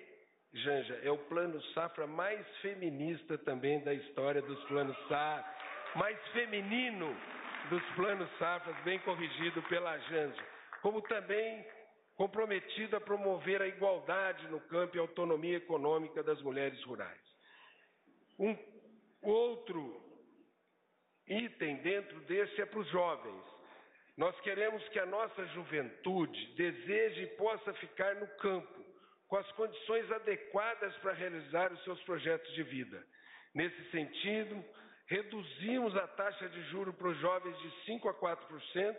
Janja, é o plano safra mais feminista também da história dos planos safra, mais feminino dos planos safras, bem corrigido pela Janja, como também comprometido a promover a igualdade no campo e a autonomia econômica das mulheres rurais. Um outro item dentro desse é para os jovens. Nós queremos que a nossa juventude deseje e possa ficar no campo, com as condições adequadas para realizar os seus projetos de vida. Nesse sentido, reduzimos a taxa de juros para os jovens de 5% a 4%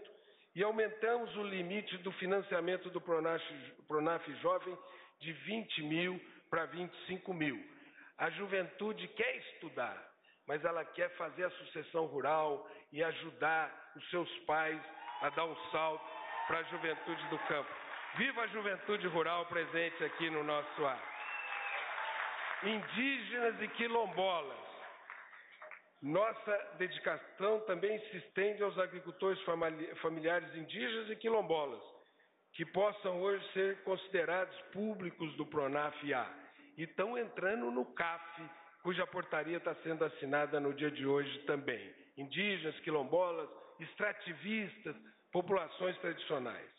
e aumentamos o limite do financiamento do Pronaf Jovem de 20 mil para 25 mil. A juventude quer estudar, mas ela quer fazer a sucessão rural e ajudar os seus pais a dar um salto para a juventude do campo. Viva a juventude rural presente aqui no nosso ar. Indígenas e quilombolas. Nossa dedicação também se estende aos agricultores familiares indígenas e quilombolas, que possam hoje ser considerados públicos do Pronaf-A e estão entrando no CAF, cuja portaria está sendo assinada no dia de hoje também. Indígenas, quilombolas, extrativistas, populações tradicionais.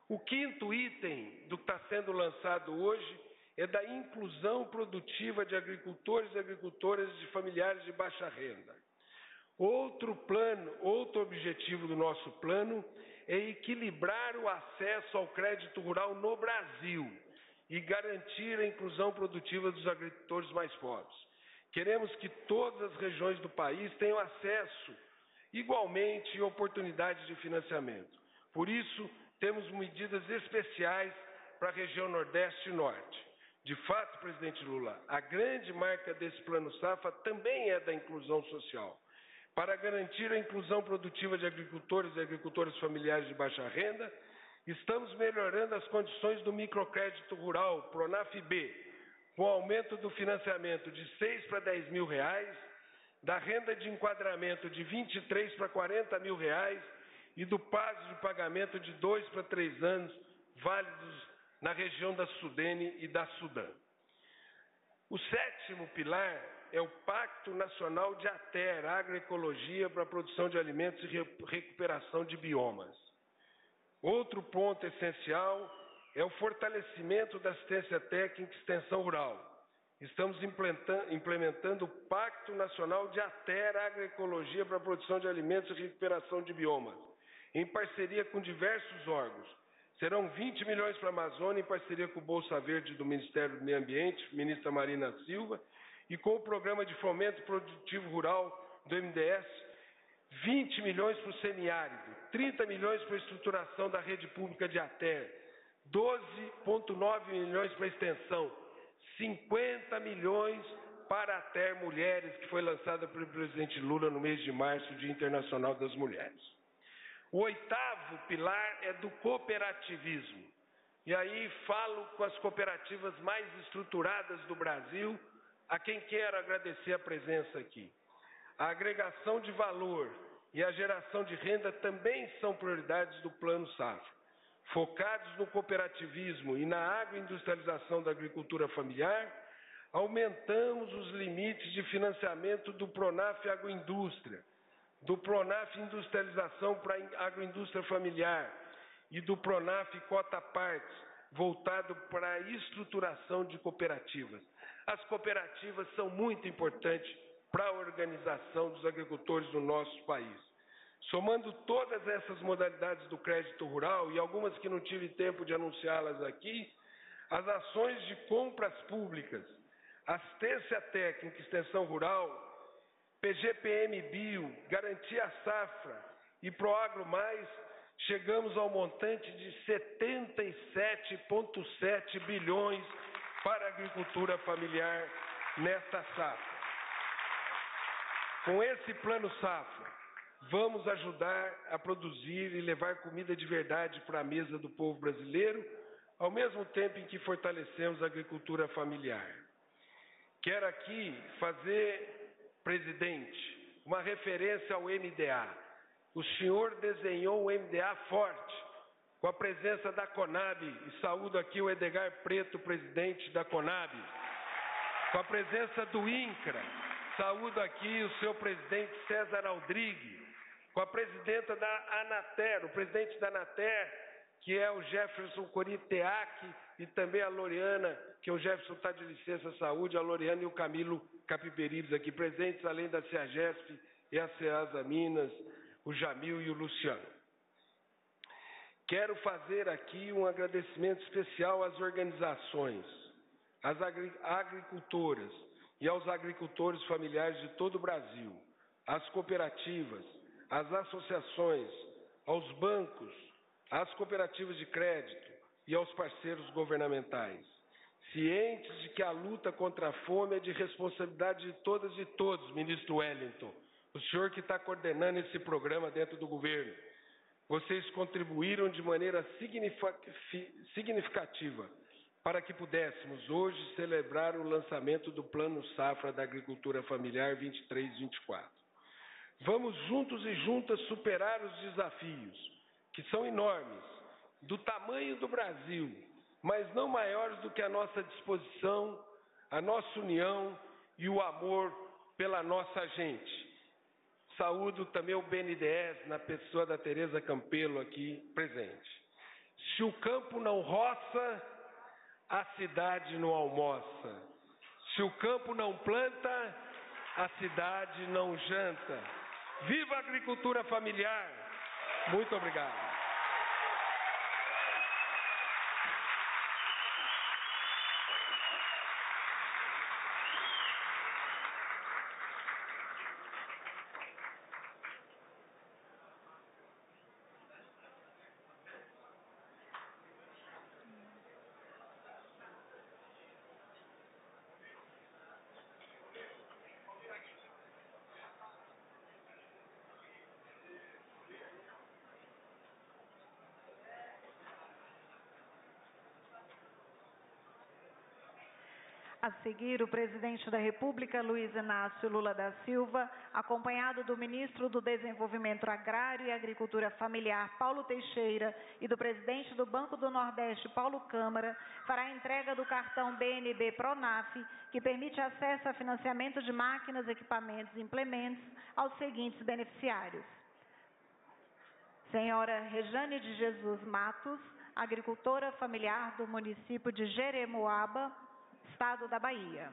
O quinto item do que está sendo lançado hoje é da inclusão produtiva de agricultores e agricultoras de familiares de baixa renda. Outro objetivo do nosso plano é equilibrar o acesso ao crédito rural no Brasil e garantir a inclusão produtiva dos agricultores mais pobres. Queremos que todas as regiões do país tenham acesso igualmente e oportunidades de financiamento. Por isso, temos medidas especiais para a região Nordeste e Norte. De fato, presidente Lula, a grande marca desse Plano Safra também é da inclusão social. Para garantir a inclusão produtiva de agricultores e agricultoras familiares de baixa renda, estamos melhorando as condições do microcrédito rural, Pronaf-B, com aumento do financiamento de 6 para 10 mil reais, da renda de enquadramento de 23 para 40 mil reais e do prazo de pagamento de 2 para 3 anos, válidos na região da Sudene e da Sudã. O 7º pilar é o Pacto Nacional de ATER, Agroecologia para a Produção de Alimentos e Recuperação de Biomas. Outro ponto essencial é o fortalecimento da assistência técnica e extensão rural. Estamos implementando o Pacto Nacional de ATER, Agroecologia para a Produção de Alimentos e Recuperação de Biomas, em parceria com diversos órgãos. Serão 20 milhões para a Amazônia, em parceria com o Bolsa Verde do Ministério do Meio Ambiente, ministra Marina Silva, e com o Programa de Fomento Produtivo Rural do MDS, 20 milhões para o semiárido, 30 milhões para a estruturação da rede pública de ATER, 12,9 milhões para a extensão, 50 milhões para a ATER Mulheres, que foi lançada pelo presidente Lula no mês de março, Dia Internacional das Mulheres. O 8º pilar é do cooperativismo. E aí falo com as cooperativas mais estruturadas do Brasil, a quem quero agradecer a presença aqui. A agregação de valor e a geração de renda também são prioridades do Plano Safra. Focados no cooperativismo e na agroindustrialização da agricultura familiar, aumentamos os limites de financiamento do Pronaf Agroindústria, do Pronaf Industrialização para a Agroindústria Familiar e do Pronaf Cota Partes, voltado para a estruturação de cooperativas. As cooperativas são muito importantes para a organização dos agricultores do nosso país. Somando todas essas modalidades do crédito rural e algumas que não tive tempo de anunciá-las aqui, as ações de compras públicas, assistência técnica e extensão rural, PGPM Bio, Garantia Safra e Proagro Mais, chegamos ao montante de 77,7 bilhões para a agricultura familiar nesta safra. Com esse Plano Safra, vamos ajudar a produzir e levar comida de verdade para a mesa do povo brasileiro, ao mesmo tempo em que fortalecemos a agricultura familiar. Quero aqui fazer, presidente, uma referência ao MDA. O senhor desenhou um MDA forte, com a presença da Conab, e saúdo aqui o Edgar Preto, presidente da Conab, com a presença do INCRA, saúdo aqui o seu presidente César Aldrigue, com a presidenta da Anater, o presidente da Anater, que é o Jefferson Coriteac, e também a Loriana, que o Jefferson está de licença saúde, a Loriana e o Camilo Capiberibes aqui presentes, além da CEAGESP e a CEASA Minas, o Jamil e o Luciano. Quero fazer aqui um agradecimento especial às organizações, às agricultoras e aos agricultores familiares de todo o Brasil, às cooperativas, às associações, aos bancos, às cooperativas de crédito e aos parceiros governamentais, cientes de que a luta contra a fome é de responsabilidade de todas e todos, ministro Wellington, o senhor que está coordenando esse programa dentro do governo. Vocês contribuíram de maneira significativa para que pudéssemos hoje celebrar o lançamento do Plano Safra da Agricultura Familiar 23-24. Vamos juntos e juntas superar os desafios, que são enormes, do tamanho do Brasil, mas não maiores do que a nossa disposição, a nossa união e o amor pela nossa gente. Saúdo também o BNDES, na pessoa da Tereza Campelo aqui presente. Se o campo não roça, a cidade não almoça. Se o campo não planta, a cidade não janta. Viva a agricultura familiar! Muito obrigado. A seguir, o presidente da República, Luiz Inácio Lula da Silva, acompanhado do ministro do Desenvolvimento Agrário e Agricultura Familiar, Paulo Teixeira, e do presidente do Banco do Nordeste, Paulo Câmara, fará a entrega do cartão BNB Pronaf, que permite acesso a financiamento de máquinas, equipamentos e implementos aos seguintes beneficiários. Senhora Rejane de Jesus Matos, agricultora familiar do município de Jeremoabo, Estado da Bahia.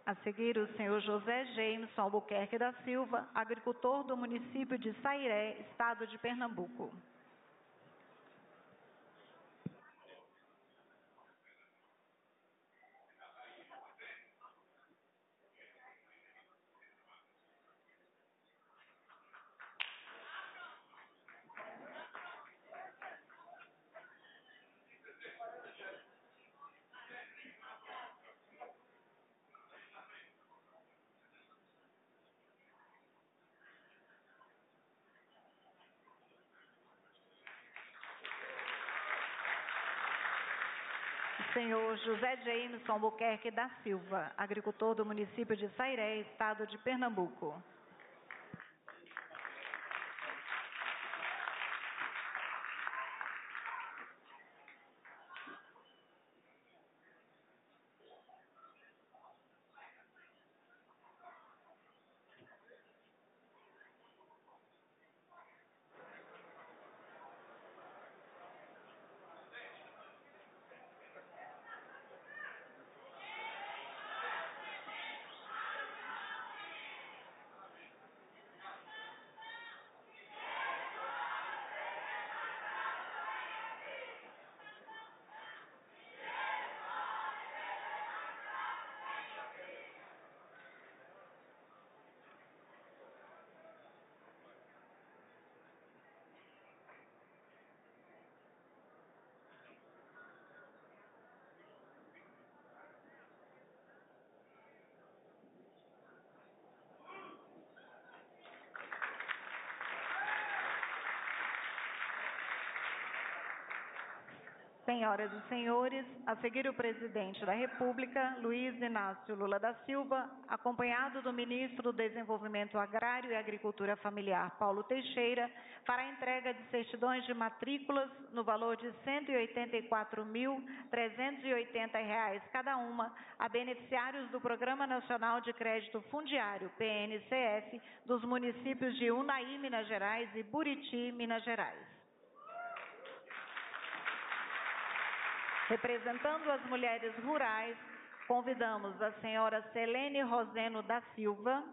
A seguir, o senhor José Jameson Albuquerque da Silva, agricultor do município de Sairé, Estado de Pernambuco. Senhor José Jameson Albuquerque da Silva, agricultor do município de Sairé, Estado de Pernambuco. Senhoras e senhores, a seguir o presidente da República, Luiz Inácio Lula da Silva, acompanhado do ministro do Desenvolvimento Agrário e Agricultura Familiar, Paulo Teixeira, fará a entrega de certidões de matrículas no valor de R$ 184.380 cada uma a beneficiários do Programa Nacional de Crédito Fundiário, PNCF, dos municípios de Unai, Minas Gerais e Buriti, Minas Gerais. Representando as mulheres rurais, convidamos a senhora Selene Roseno da Silva,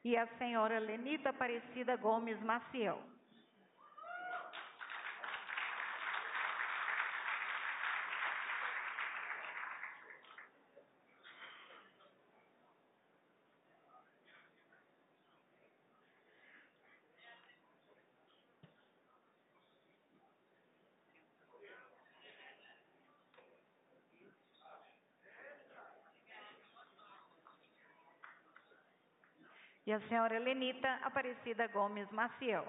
e a senhora Lenita Aparecida Gomes Maciel. E a senhora Lenita Aparecida Gomes Maciel.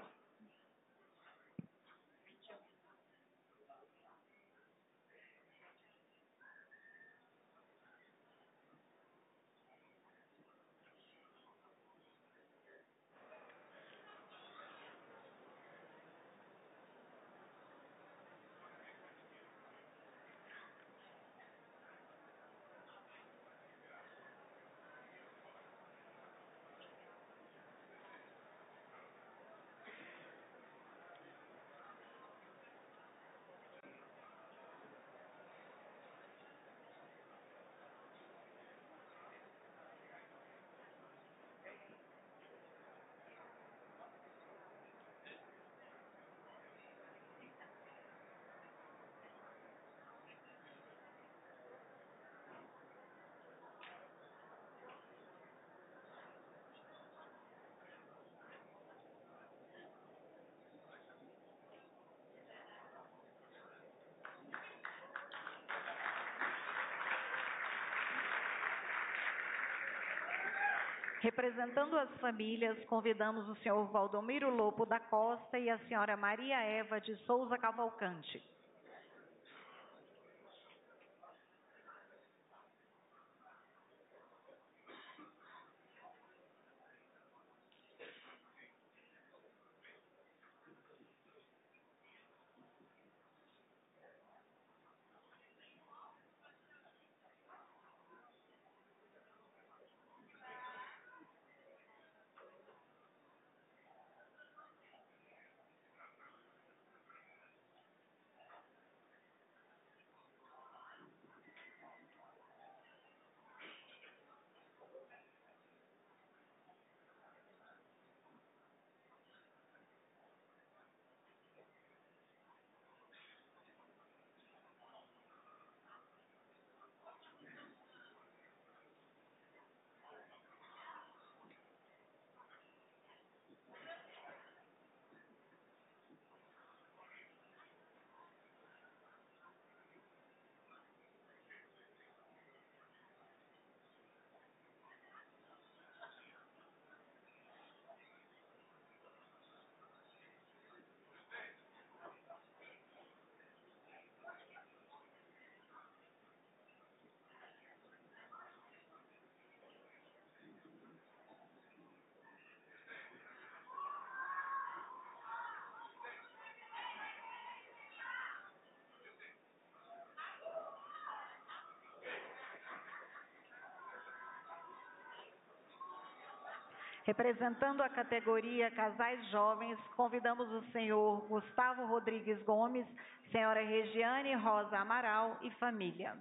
Representando as famílias, convidamos o senhor Valdomiro Lopo da Costa e a senhora Maria Eva de Souza Cavalcante. Representando a categoria Casais Jovens, convidamos o senhor Gustavo Rodrigues Gomes, senhora Regiane Rosa Amaral e família.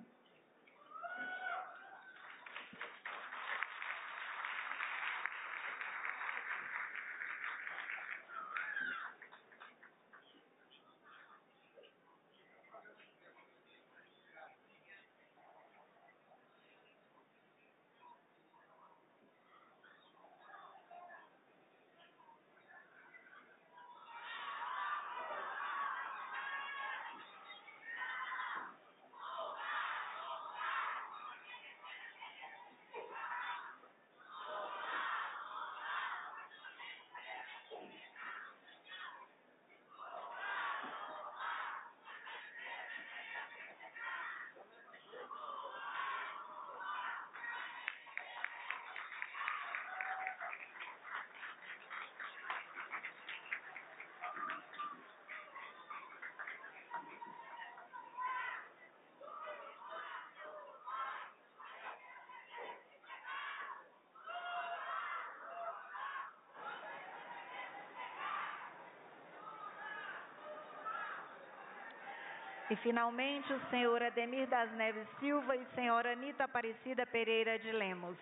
E, finalmente, o senhor Ademir das Neves Silva e senhora Anita Aparecida Pereira de Lemos.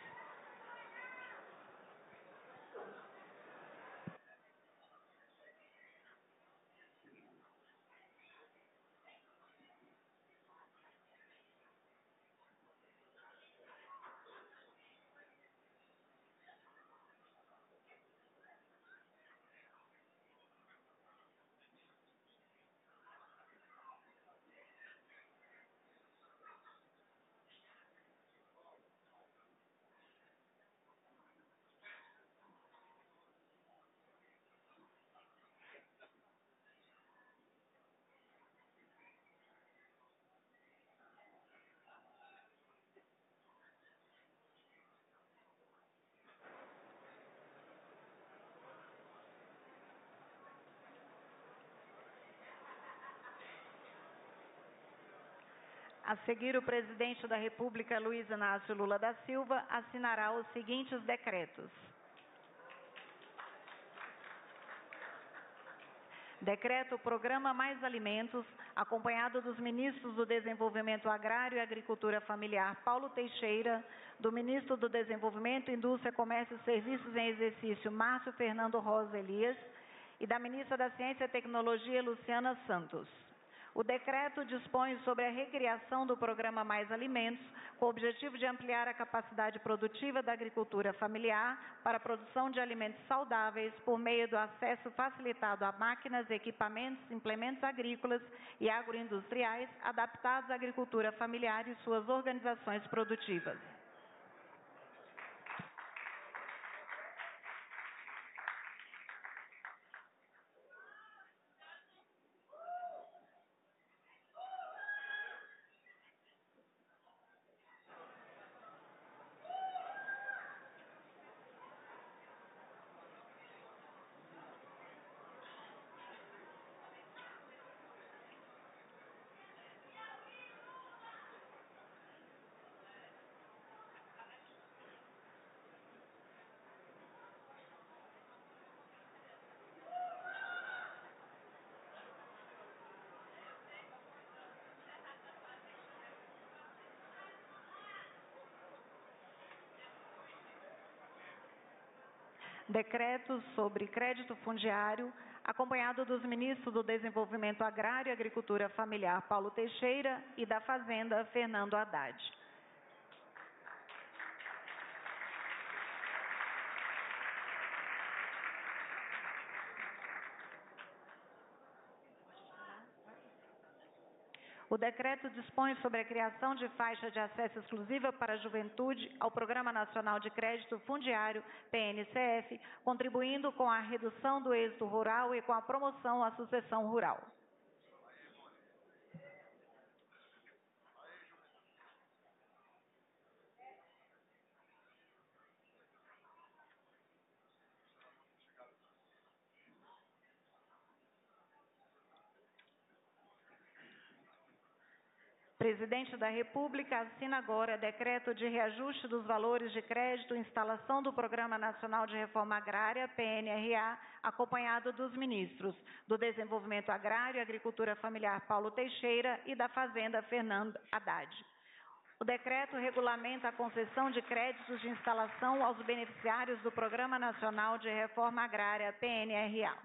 A seguir, o presidente da República, Luiz Inácio Lula da Silva, assinará os seguintes decretos. Decreto Programa Mais Alimentos, acompanhado dos ministros do Desenvolvimento Agrário e Agricultura Familiar, Paulo Teixeira, do ministro do Desenvolvimento, Indústria, Comércio e Serviços em Exercício, Márcio Fernando Rosa Elias, e da ministra da Ciência e Tecnologia, Luciana Santos. O decreto dispõe sobre a recriação do Programa Mais Alimentos, com o objetivo de ampliar a capacidade produtiva da agricultura familiar para a produção de alimentos saudáveis por meio do acesso facilitado a máquinas, equipamentos, implementos agrícolas e agroindustriais adaptados à agricultura familiar e suas organizações produtivas. Decreto sobre crédito fundiário, acompanhado dos ministros do Desenvolvimento Agrário e Agricultura Familiar, Paulo Teixeira, e da Fazenda, Fernando Haddad. O decreto dispõe sobre a criação de faixa de acesso exclusiva para a juventude ao Programa Nacional de Crédito Fundiário, PNCF, contribuindo com a redução do êxodo rural e com a promoção à sucessão rural. Presidente da República assina agora decreto de reajuste dos valores de crédito, instalação do Programa Nacional de Reforma Agrária, PNRA, acompanhado dos ministros do Desenvolvimento Agrário e Agricultura Familiar, Paulo Teixeira, e da Fazenda, Fernando Haddad. O decreto regulamenta a concessão de créditos de instalação aos beneficiários do Programa Nacional de Reforma Agrária, PNRA.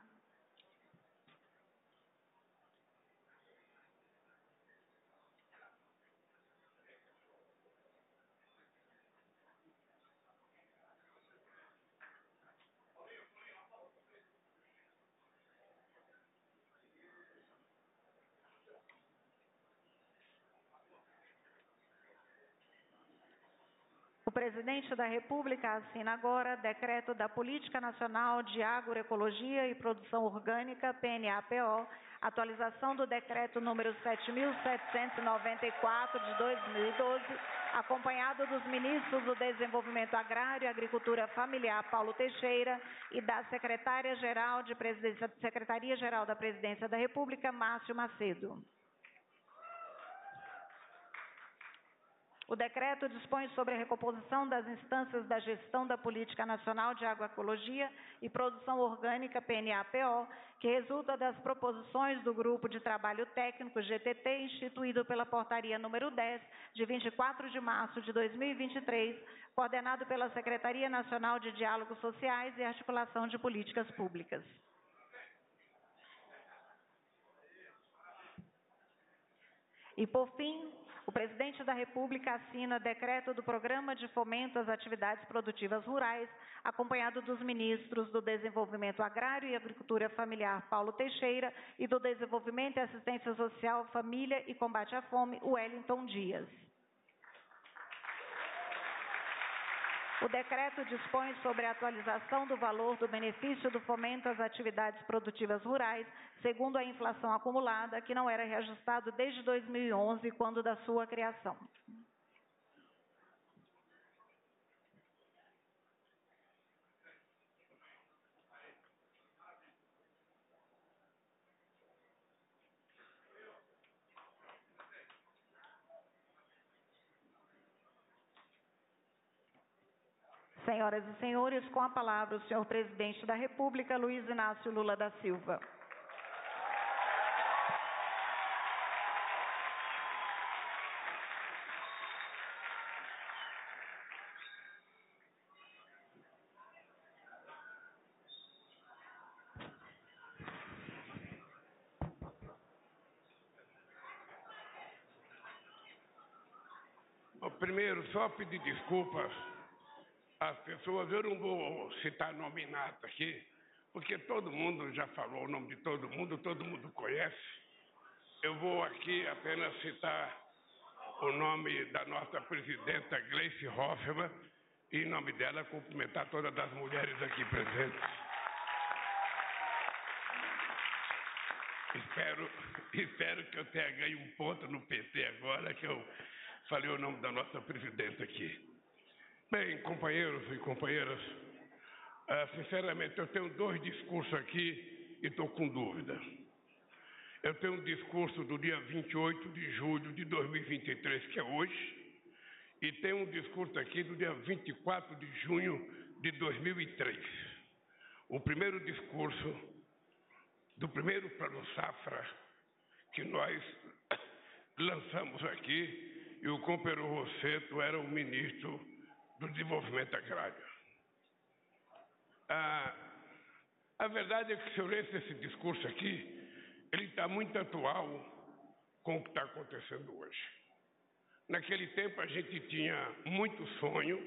O presidente da República assina agora decreto da Política Nacional de Agroecologia e Produção Orgânica, PNAPO, atualização do decreto número 7.794 de 2012, acompanhado dos ministros do Desenvolvimento Agrário e Agricultura Familiar, Paulo Teixeira, e da Secretaria-Geral da Presidência da República, Márcio Macedo. O decreto dispõe sobre a recomposição das instâncias da gestão da Política Nacional de Agroecologia e Produção Orgânica, PNAPO, que resulta das proposições do Grupo de Trabalho Técnico, GTT, instituído pela Portaria número 10, de 24 de março de 2023, coordenado pela Secretaria Nacional de Diálogos Sociais e Articulação de Políticas Públicas. E, por fim, o presidente da República assina decreto do Programa de Fomento às Atividades Produtivas Rurais, acompanhado dos ministros do Desenvolvimento Agrário e Agricultura Familiar, Paulo Teixeira, e do Desenvolvimento e Assistência Social, Família e Combate à Fome, Wellington Dias. O decreto dispõe sobre a atualização do valor do benefício do fomento às atividades produtivas rurais, segundo a inflação acumulada, que não era reajustado desde 2011, quando da sua criação. Senhoras e senhores, com a palavra o senhor presidente da República, Luiz Inácio Lula da Silva. Primeiro, só pedir desculpas às pessoas. Eu não vou citar nominato aqui, porque todo mundo já falou o nome de todo mundo conhece. Eu vou aqui apenas citar o nome da nossa presidenta Gleice Hoffmann e, em nome dela, cumprimentar todas as mulheres aqui presentes. Espero que eu tenha ganho um ponto no PT agora, que eu falei o nome da nossa presidenta aqui. Bem, companheiros e companheiras, sinceramente, eu tenho 2 discursos aqui e estou com dúvida. Eu tenho um discurso do dia 28 de julho de 2023, que é hoje, e tenho um discurso aqui do dia 24 de junho de 2003. O primeiro discurso do primeiro Plano Safra que nós lançamos aqui, e o companheiro Rosseto era o ministro do Desenvolvimento Agrário. A verdade é que, se eu lesse esse discurso aqui, ele está muito atual com o que está acontecendo hoje. Naquele tempo, a gente tinha muito sonho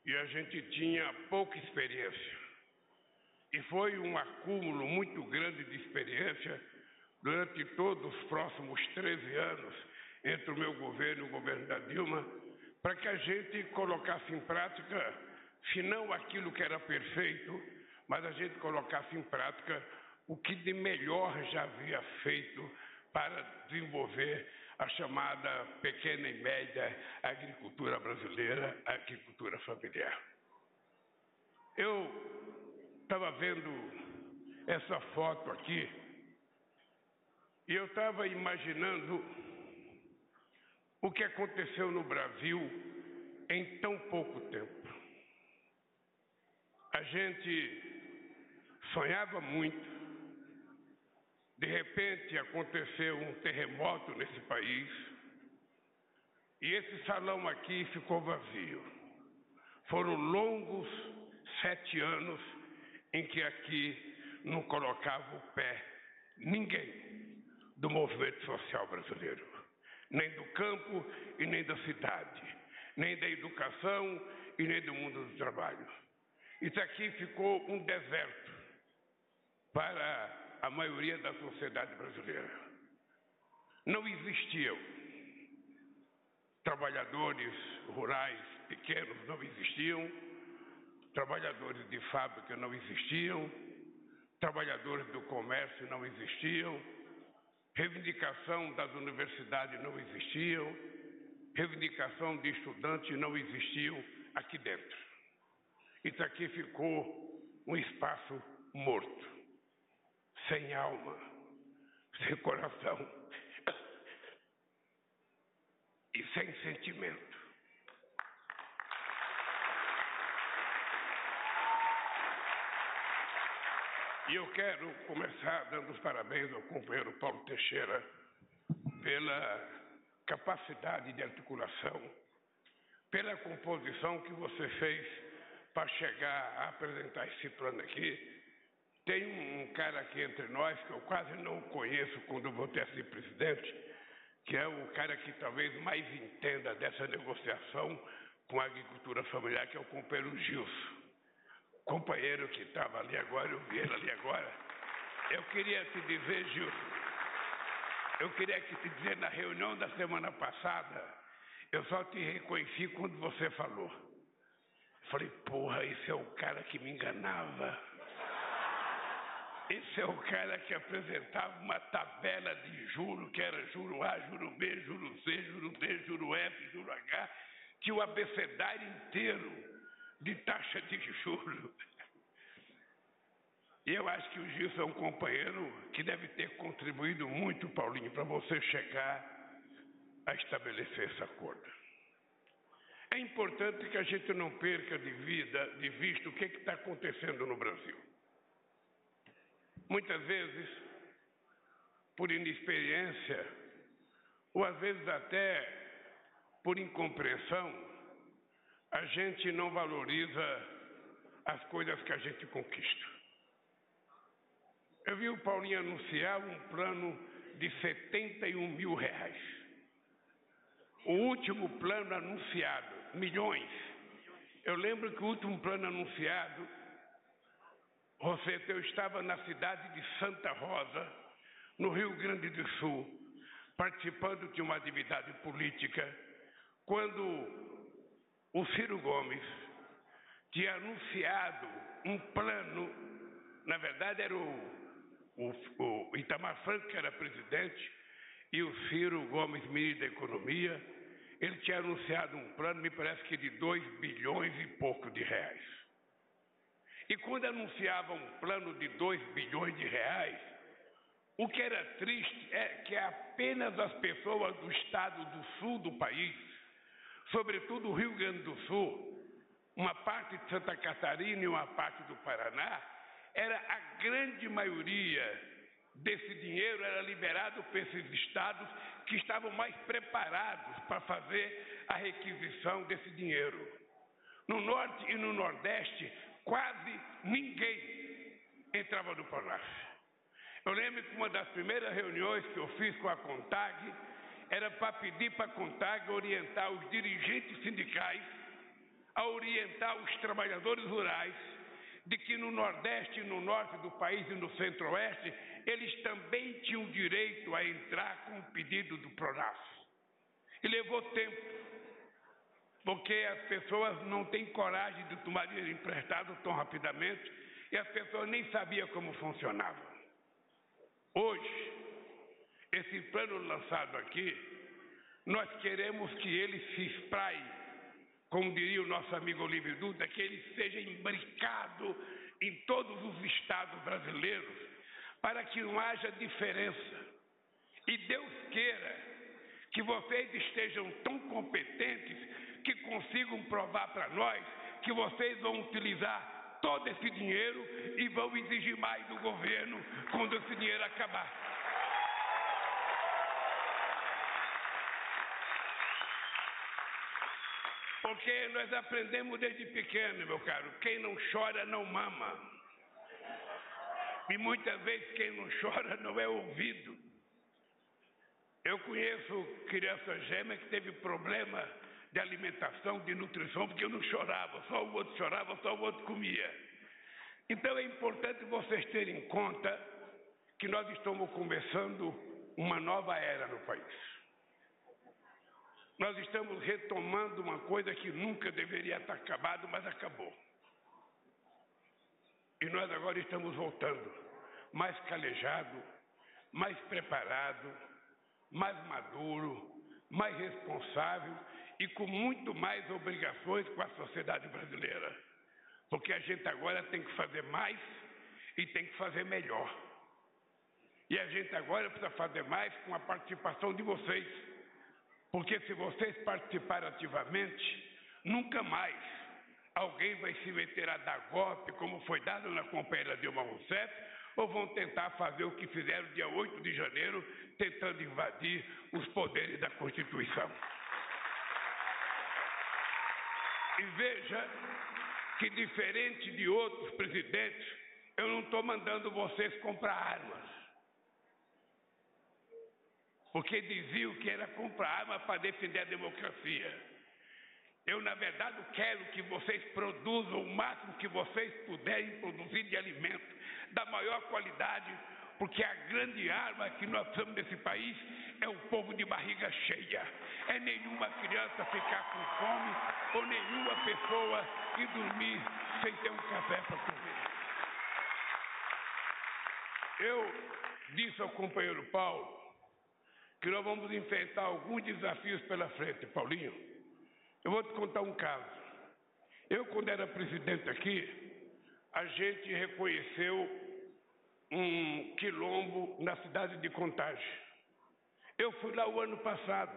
e a gente tinha pouca experiência. E foi um acúmulo muito grande de experiência durante todos os próximos 13 anos, entre o meu governo e o governo da Dilma, para que a gente colocasse em prática, se não aquilo que era perfeito, mas a gente colocasse em prática o que de melhor já havia feito para desenvolver a chamada pequena e média agricultura brasileira, a agricultura familiar. Eu estava vendo essa foto aqui e eu estava imaginando o que aconteceu no Brasil em tão pouco tempo. A gente sonhava muito, de repente aconteceu um terremoto nesse país e esse salão aqui ficou vazio. Foram longos 7 anos em que aqui não colocava o pé ninguém do movimento social brasileiro. Nem do campo e nem da cidade, nem da educação e nem do mundo do trabalho. Isso aqui ficou um deserto para a maioria da sociedade brasileira. Não existiam trabalhadores rurais pequenos, não existiam, trabalhadores de fábrica não existiam, trabalhadores do comércio não existiam, reivindicação das universidades não existiam, reivindicação de estudantes não existiam aqui dentro. Isso aqui ficou um espaço morto, sem alma, sem coração e sem sentimento. E eu quero começar dando os parabéns ao companheiro Paulo Teixeira pela capacidade de articulação, pela composição que você fez para chegar a apresentar esse plano aqui. Tem um cara aqui entre nós que eu quase não conheço quando eu vou ter esse presidente, que é o cara que talvez mais entenda dessa negociação com a agricultura familiar, que é o companheiro Gilson. Companheiro que estava ali agora, eu vi ele ali agora. Eu queria te dizer, Gilson, na reunião da semana passada, eu só te reconheci quando você falou. Falei, porra, esse é o cara que me enganava. Esse é o cara que apresentava uma tabela de juro, que era juro A, juro B, juro C, juro D, juro F, juro H, que o abecedário inteiro de taxa de juros. E eu acho que o Gilson é um companheiro que deve ter contribuído muito, Paulinho, para você chegar a estabelecer esse acordo. É importante que a gente não perca de vista o que está acontecendo no Brasil. Muitas vezes, por inexperiência, ou às vezes até por incompreensão, a gente não valoriza as coisas que a gente conquista. Eu vi o Paulinho anunciar um plano de R$71 mil. O último plano anunciado, milhões. Eu lembro que o último plano anunciado, eu estava na cidade de Santa Rosa, no Rio Grande do Sul, participando de uma atividade política, quando o Ciro Gomes tinha anunciado um plano, na verdade era o Itamar Franco que era presidente, e o Ciro Gomes, ministro da Economia, ele tinha anunciado um plano, me parece que de 2 bilhões e pouco de reais. E quando anunciava um plano de 2 bilhões de reais, o que era triste é que apenas as pessoas do estado do sul do país, sobretudo o Rio Grande do Sul, uma parte de Santa Catarina e uma parte do Paraná, era a grande maioria desse dinheiro era liberado para esses estados que estavam mais preparados para fazer a requisição desse dinheiro. No Norte e no Nordeste, quase ninguém entrava no Pronaf. Eu lembro que uma das primeiras reuniões que eu fiz com a CONTAG era para pedir para a CONTAG orientar os dirigentes sindicais, a orientar os trabalhadores rurais, de que no Nordeste e no Norte do país e no Centro-Oeste, eles também tinham direito a entrar com o pedido do Pronaf. E levou tempo, porque as pessoas não têm coragem de tomar dinheiro emprestado tão rapidamente, e as pessoas nem sabiam como funcionava. Hoje, esse plano lançado aqui, nós queremos que ele se espraie, como diria o nosso amigo Olívio Dutra, que ele seja imbricado em todos os estados brasileiros, para que não haja diferença. E Deus queira que vocês estejam tão competentes que consigam provar para nós que vocês vão utilizar todo esse dinheiro e vão exigir mais do governo quando esse dinheiro acabar. Porque nós aprendemos desde pequeno, meu caro, quem não chora não mama. E muitas vezes quem não chora não é ouvido. Eu conheço criança gêmea que teve problema de alimentação, de nutrição, porque eu não chorava, só o outro chorava, só o outro comia. Então é importante vocês terem em conta que nós estamos começando uma nova era no país. Nós estamos retomando uma coisa que nunca deveria estar acabado, mas acabou. E nós agora estamos voltando, mais calejado, mais preparado, mais maduro, mais responsável e com muito mais obrigações com a sociedade brasileira. Porque a gente agora tem que fazer mais e tem que fazer melhor. E a gente agora precisa fazer mais com a participação de vocês. Porque se vocês participarem ativamente, nunca mais alguém vai se meter a dar golpe, como foi dado na companheira Dilma Rousseff, ou vão tentar fazer o que fizeram dia 8 de janeiro, tentando invadir os poderes da Constituição. E veja que, diferente de outros presidentes, eu não estou mandando vocês comprar armas. Porque diziam que era comprar arma para defender a democracia. Eu, na verdade, quero que vocês produzam o máximo que vocês puderem produzir de alimento, da maior qualidade, porque a grande arma que nós temos nesse país é o povo de barriga cheia. É nenhuma criança ficar com fome ou nenhuma pessoa ir dormir sem ter um café para comer. Eu disse ao companheiro Paulo que nós vamos enfrentar alguns desafios pela frente. Paulinho, eu vou te contar um caso. Eu, quando era presidente aqui, a gente reconheceu um quilombo na cidade de Contagem. Eu fui lá o ano passado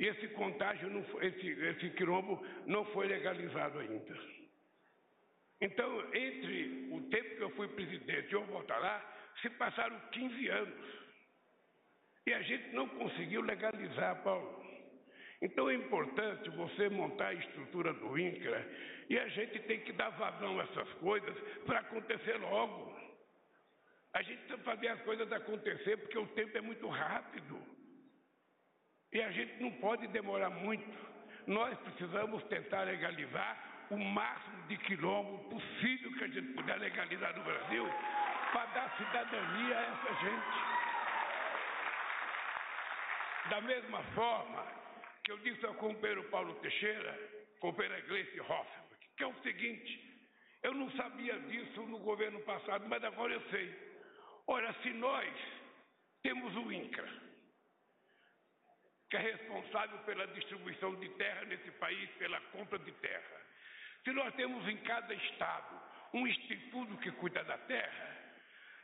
e esse contágio, esse quilombo não foi legalizado ainda. Então, entre o tempo que eu fui presidente e eu voltar lá, se passaram 15 anos. E a gente não conseguiu legalizar, Paulo. Então é importante você montar a estrutura do INCRA e a gente tem que dar vazão a essas coisas para acontecer logo. A gente precisa fazer as coisas acontecer porque o tempo é muito rápido. E a gente não pode demorar muito. Nós precisamos tentar legalizar o máximo de quilombo possível que a gente puder legalizar no Brasil para dar cidadania a essa gente. Da mesma forma que eu disse ao companheiro Paulo Teixeira, companheira Gleice Hoffmann, que é o seguinte, eu não sabia disso no governo passado, mas agora eu sei. Ora, se nós temos o INCRA, que é responsável pela distribuição de terra nesse país, pela compra de terra, se nós temos em cada estado um instituto que cuida da terra,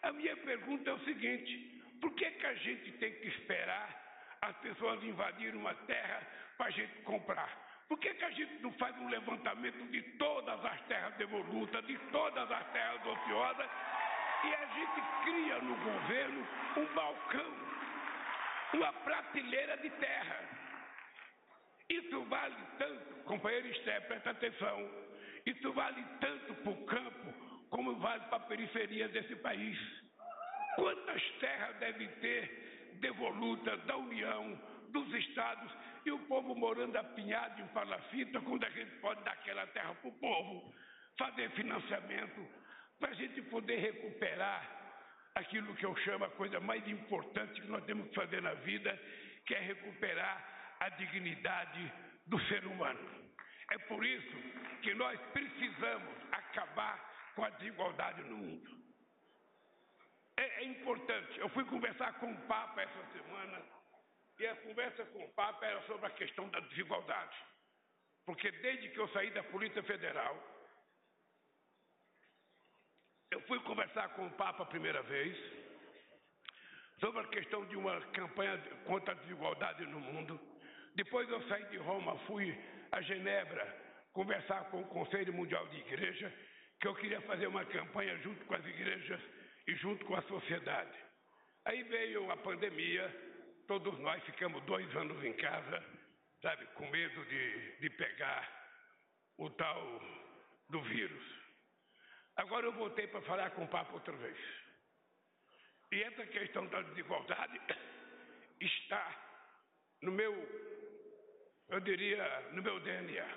a minha pergunta é o seguinte, por que a gente tem que esperar as pessoas invadirem uma terra para a gente comprar? Por que a gente não faz um levantamento de todas as terras devolutas, de todas as terras ociosas, e a gente cria no governo um balcão, uma prateleira de terra? Isso vale tanto, companheiro Esther, presta atenção, isso vale tanto para o campo como vale para a periferia desse país. Quantas terras devem ter devolutas da União, dos estados, e o povo morando apinhado em palafita, quando a gente pode dar aquela terra para o povo, fazer financiamento, para a gente poder recuperar aquilo que eu chamo a coisa mais importante que nós temos que fazer na vida, que é recuperar a dignidade do ser humano. É por isso que nós precisamos acabar com a desigualdade no mundo. É importante. Eu fui conversar com o Papa essa semana e a conversa com o Papa era sobre a questão da desigualdade. Porque desde que eu saí da Polícia Federal, eu fui conversar com o Papa a primeira vez sobre a questão de uma campanha contra a desigualdade no mundo. Depois eu saí de Roma, fui a Genebra conversar com o Conselho Mundial de Igreja, que eu queria fazer uma campanha junto com as igrejas e junto com a sociedade. Aí veio a pandemia, todos nós ficamos 2 anos em casa, sabe, com medo de pegar o tal do vírus. Agora eu voltei para falar com o Papa outra vez. E essa questão da desigualdade está no meu, eu diria, no meu DNA.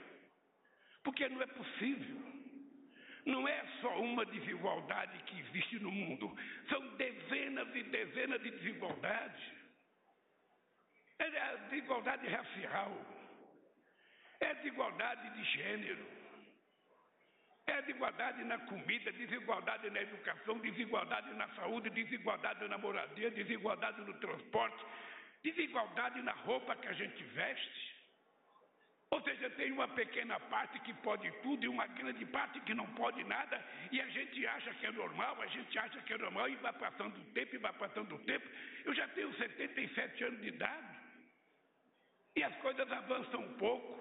Porque não é possível. Não é só uma desigualdade que existe no mundo, são dezenas e dezenas de desigualdades. É a desigualdade racial, é a desigualdade de gênero, é a desigualdade na comida, desigualdade na educação, desigualdade na saúde, desigualdade na moradia, desigualdade no transporte, desigualdade na roupa que a gente veste. Ou seja, tem uma pequena parte que pode tudo e uma grande parte que não pode nada, e a gente acha que é normal, e vai passando o tempo, Eu já tenho 77 anos de idade, e as coisas avançam um pouco.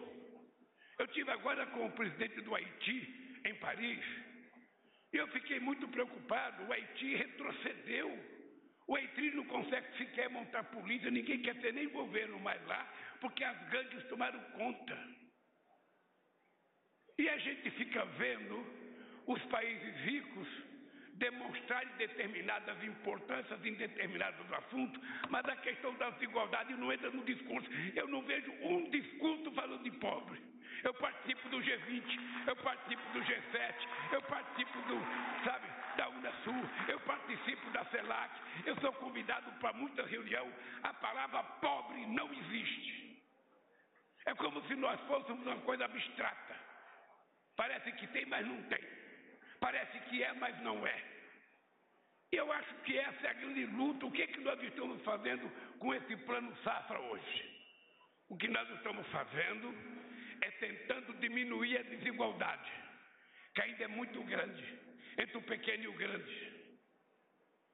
Eu estive agora com o presidente do Haiti, em Paris, e eu fiquei muito preocupado. O Haiti retrocedeu. O Haiti não consegue sequer montar polícia, ninguém quer ter nem governo mais lá, porque as gangues tomaram conta. E a gente fica vendo os países ricos demonstrarem determinadas importâncias em determinados assuntos, mas a questão da desigualdade não entra no discurso. Eu não vejo um discurso falando de pobre. Eu participo do G20, eu participo do G7, eu participo da Unasul, eu participo da CELAC, eu sou convidado para muita reunião. A palavra pobre não existe. É como se nós fôssemos uma coisa abstrata. Parece que tem, mas não tem. Parece que é, mas não é. E eu acho que essa é a grande luta. O que é que nós estamos fazendo com esse plano Safra hoje? O que nós estamos fazendo é tentando diminuir a desigualdade, que ainda é muito grande, entre o pequeno e o grande.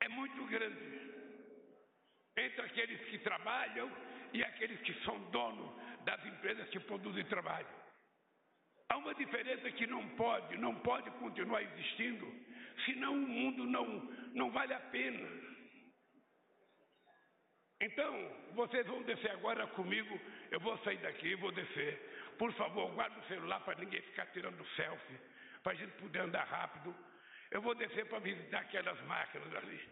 É muito grande. Entre aqueles que trabalham e aqueles que são donos das empresas que produzem trabalho. Há uma diferença que não pode continuar existindo, senão o mundo não vale a pena. Então, vocês vão descer agora comigo, eu vou sair daqui, vou descer. Por favor, guarda o celular para ninguém ficar tirando selfie, para a gente poder andar rápido. Eu vou descer para visitar aquelas máquinas ali.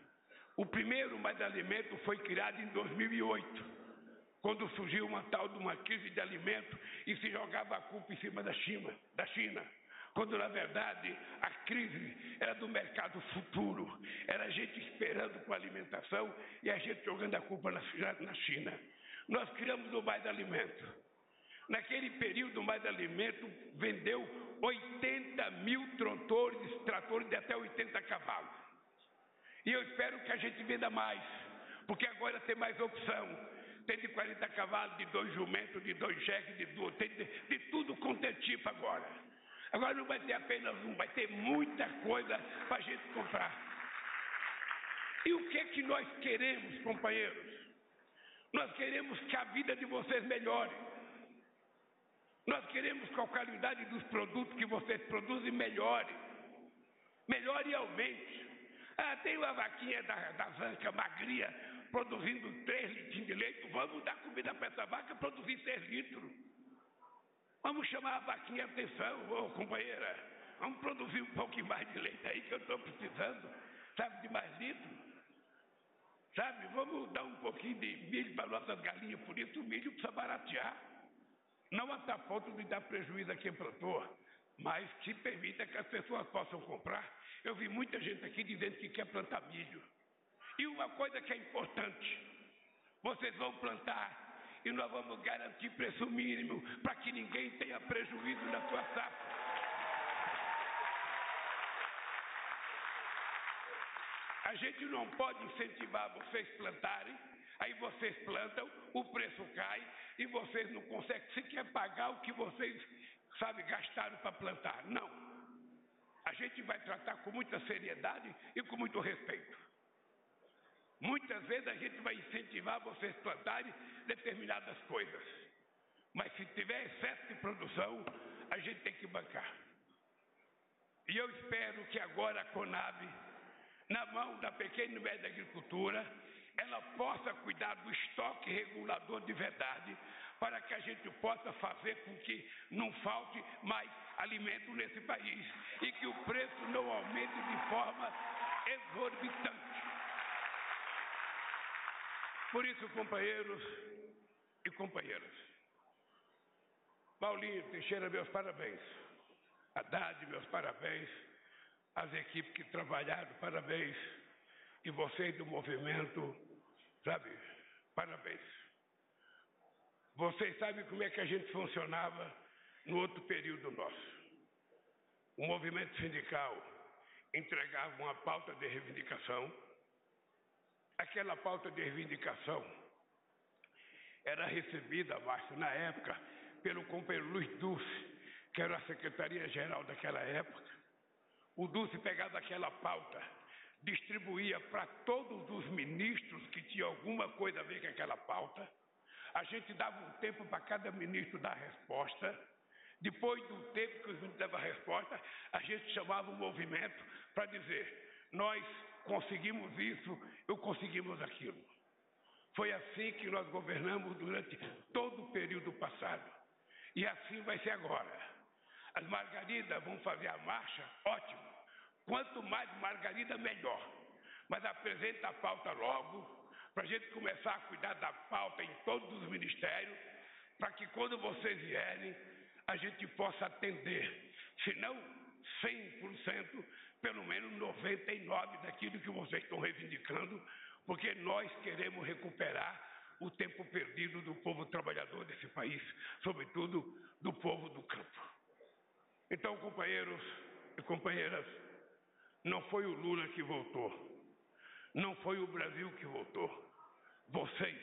O primeiro Mais Alimento foi criado em 2008, quando surgiu uma tal de uma crise de alimento e se jogava a culpa em cima da China, quando na verdade a crise era do mercado futuro, era a gente esperando com a alimentação e a gente jogando a culpa na China. Nós criamos o Mais Alimento. Naquele período, o Mais Alimento vendeu 80 mil tratores de até 80 cavalos. E eu espero que a gente venda mais, porque agora tem mais opção. Tem de 40 cavalos, de 2 jumentos, de 2 jeques, tem de tudo quanto é tipo agora. Agora não vai ter apenas um, vai ter muita coisa para a gente comprar. E o que é que nós queremos, companheiros? Nós queremos que a vida de vocês melhore. Nós queremos que a qualidade dos produtos que vocês produzem melhore. Melhore e aumente. Tem uma vaquinha da Zanca magria produzindo 3 litros de leite. Vamos dar comida para essa vaca produzir 6 litros. Vamos chamar a vaquinha a atenção, companheira. Vamos produzir um pouquinho mais de leite aí que eu estou precisando. Sabe, de mais litros? Sabe, vamos dar um pouquinho de milho para nossas galinhas. Por isso o milho precisa baratear. Não a tal ponto de dar prejuízo a quem plantou, mas que permita que as pessoas possam comprar. Eu vi muita gente aqui dizendo que quer plantar milho. E uma coisa que é importante, vocês vão plantar e nós vamos garantir preço mínimo para que ninguém tenha prejuízo na sua safra. A gente não pode incentivar vocês plantarem, aí vocês plantam, o preço cai e vocês não conseguem sequer pagar o que vocês, gastaram para plantar. Não. A gente vai tratar com muita seriedade e com muito respeito. Muitas vezes a gente vai incentivar vocês a plantarem determinadas coisas. Mas se tiver excesso de produção, a gente tem que bancar. E eu espero que agora a Conab, na mão da pequena e média agricultura, ela possa cuidar do estoque regulador de verdade, para que a gente possa fazer com que não falte mais alimento nesse país e que o preço não aumente de forma exorbitante. Por isso, companheiros e companheiras, Paulinho Teixeira, meus parabéns. Haddad, meus parabéns. As equipes que trabalharam, parabéns. E vocês do movimento, parabéns. Vocês sabem como é que a gente funcionava no outro período nosso. O movimento sindical entregava uma pauta de reivindicação. Aquela pauta de reivindicação era recebida, Márcio, na época, pelo companheiro Luiz Dulce, que era a secretaria-geral daquela época. O Dulce pegava aquela pauta, distribuía para todos os ministros que tinham alguma coisa a ver com aquela pauta. A gente dava um tempo para cada ministro dar a resposta. Depois do tempo que os ministros davam a resposta, a gente chamava o movimento para dizer: nós conseguimos isso, eu conseguimos aquilo. Foi assim que nós governamos durante todo o período passado. E assim vai ser agora. As margaridas vão fazer a marcha, ótimo. Quanto mais margarida, melhor. Mas apresenta a pauta logo, para a gente começar a cuidar da pauta em todos os ministérios, para que quando vocês vierem, a gente possa atender. Se não 100%, pelo menos 99% daquilo que vocês estão reivindicando, porque nós queremos recuperar o tempo perdido do povo trabalhador desse país, sobretudo do povo do campo. Então, companheiros e companheiras, não foi o Lula que voltou, não foi o Brasil que voltou, vocês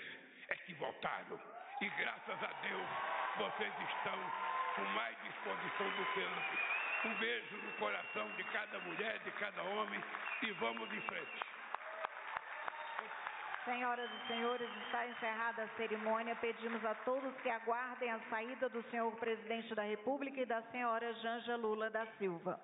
é que voltaram. E graças a Deus, vocês estão com mais disposição do que antes. Um beijo no coração de cada mulher, de cada homem, e vamos em frente. Senhoras e senhores, está encerrada a cerimônia. Pedimos a todos que aguardem a saída do senhor presidente da República e da senhora Janja Lula da Silva.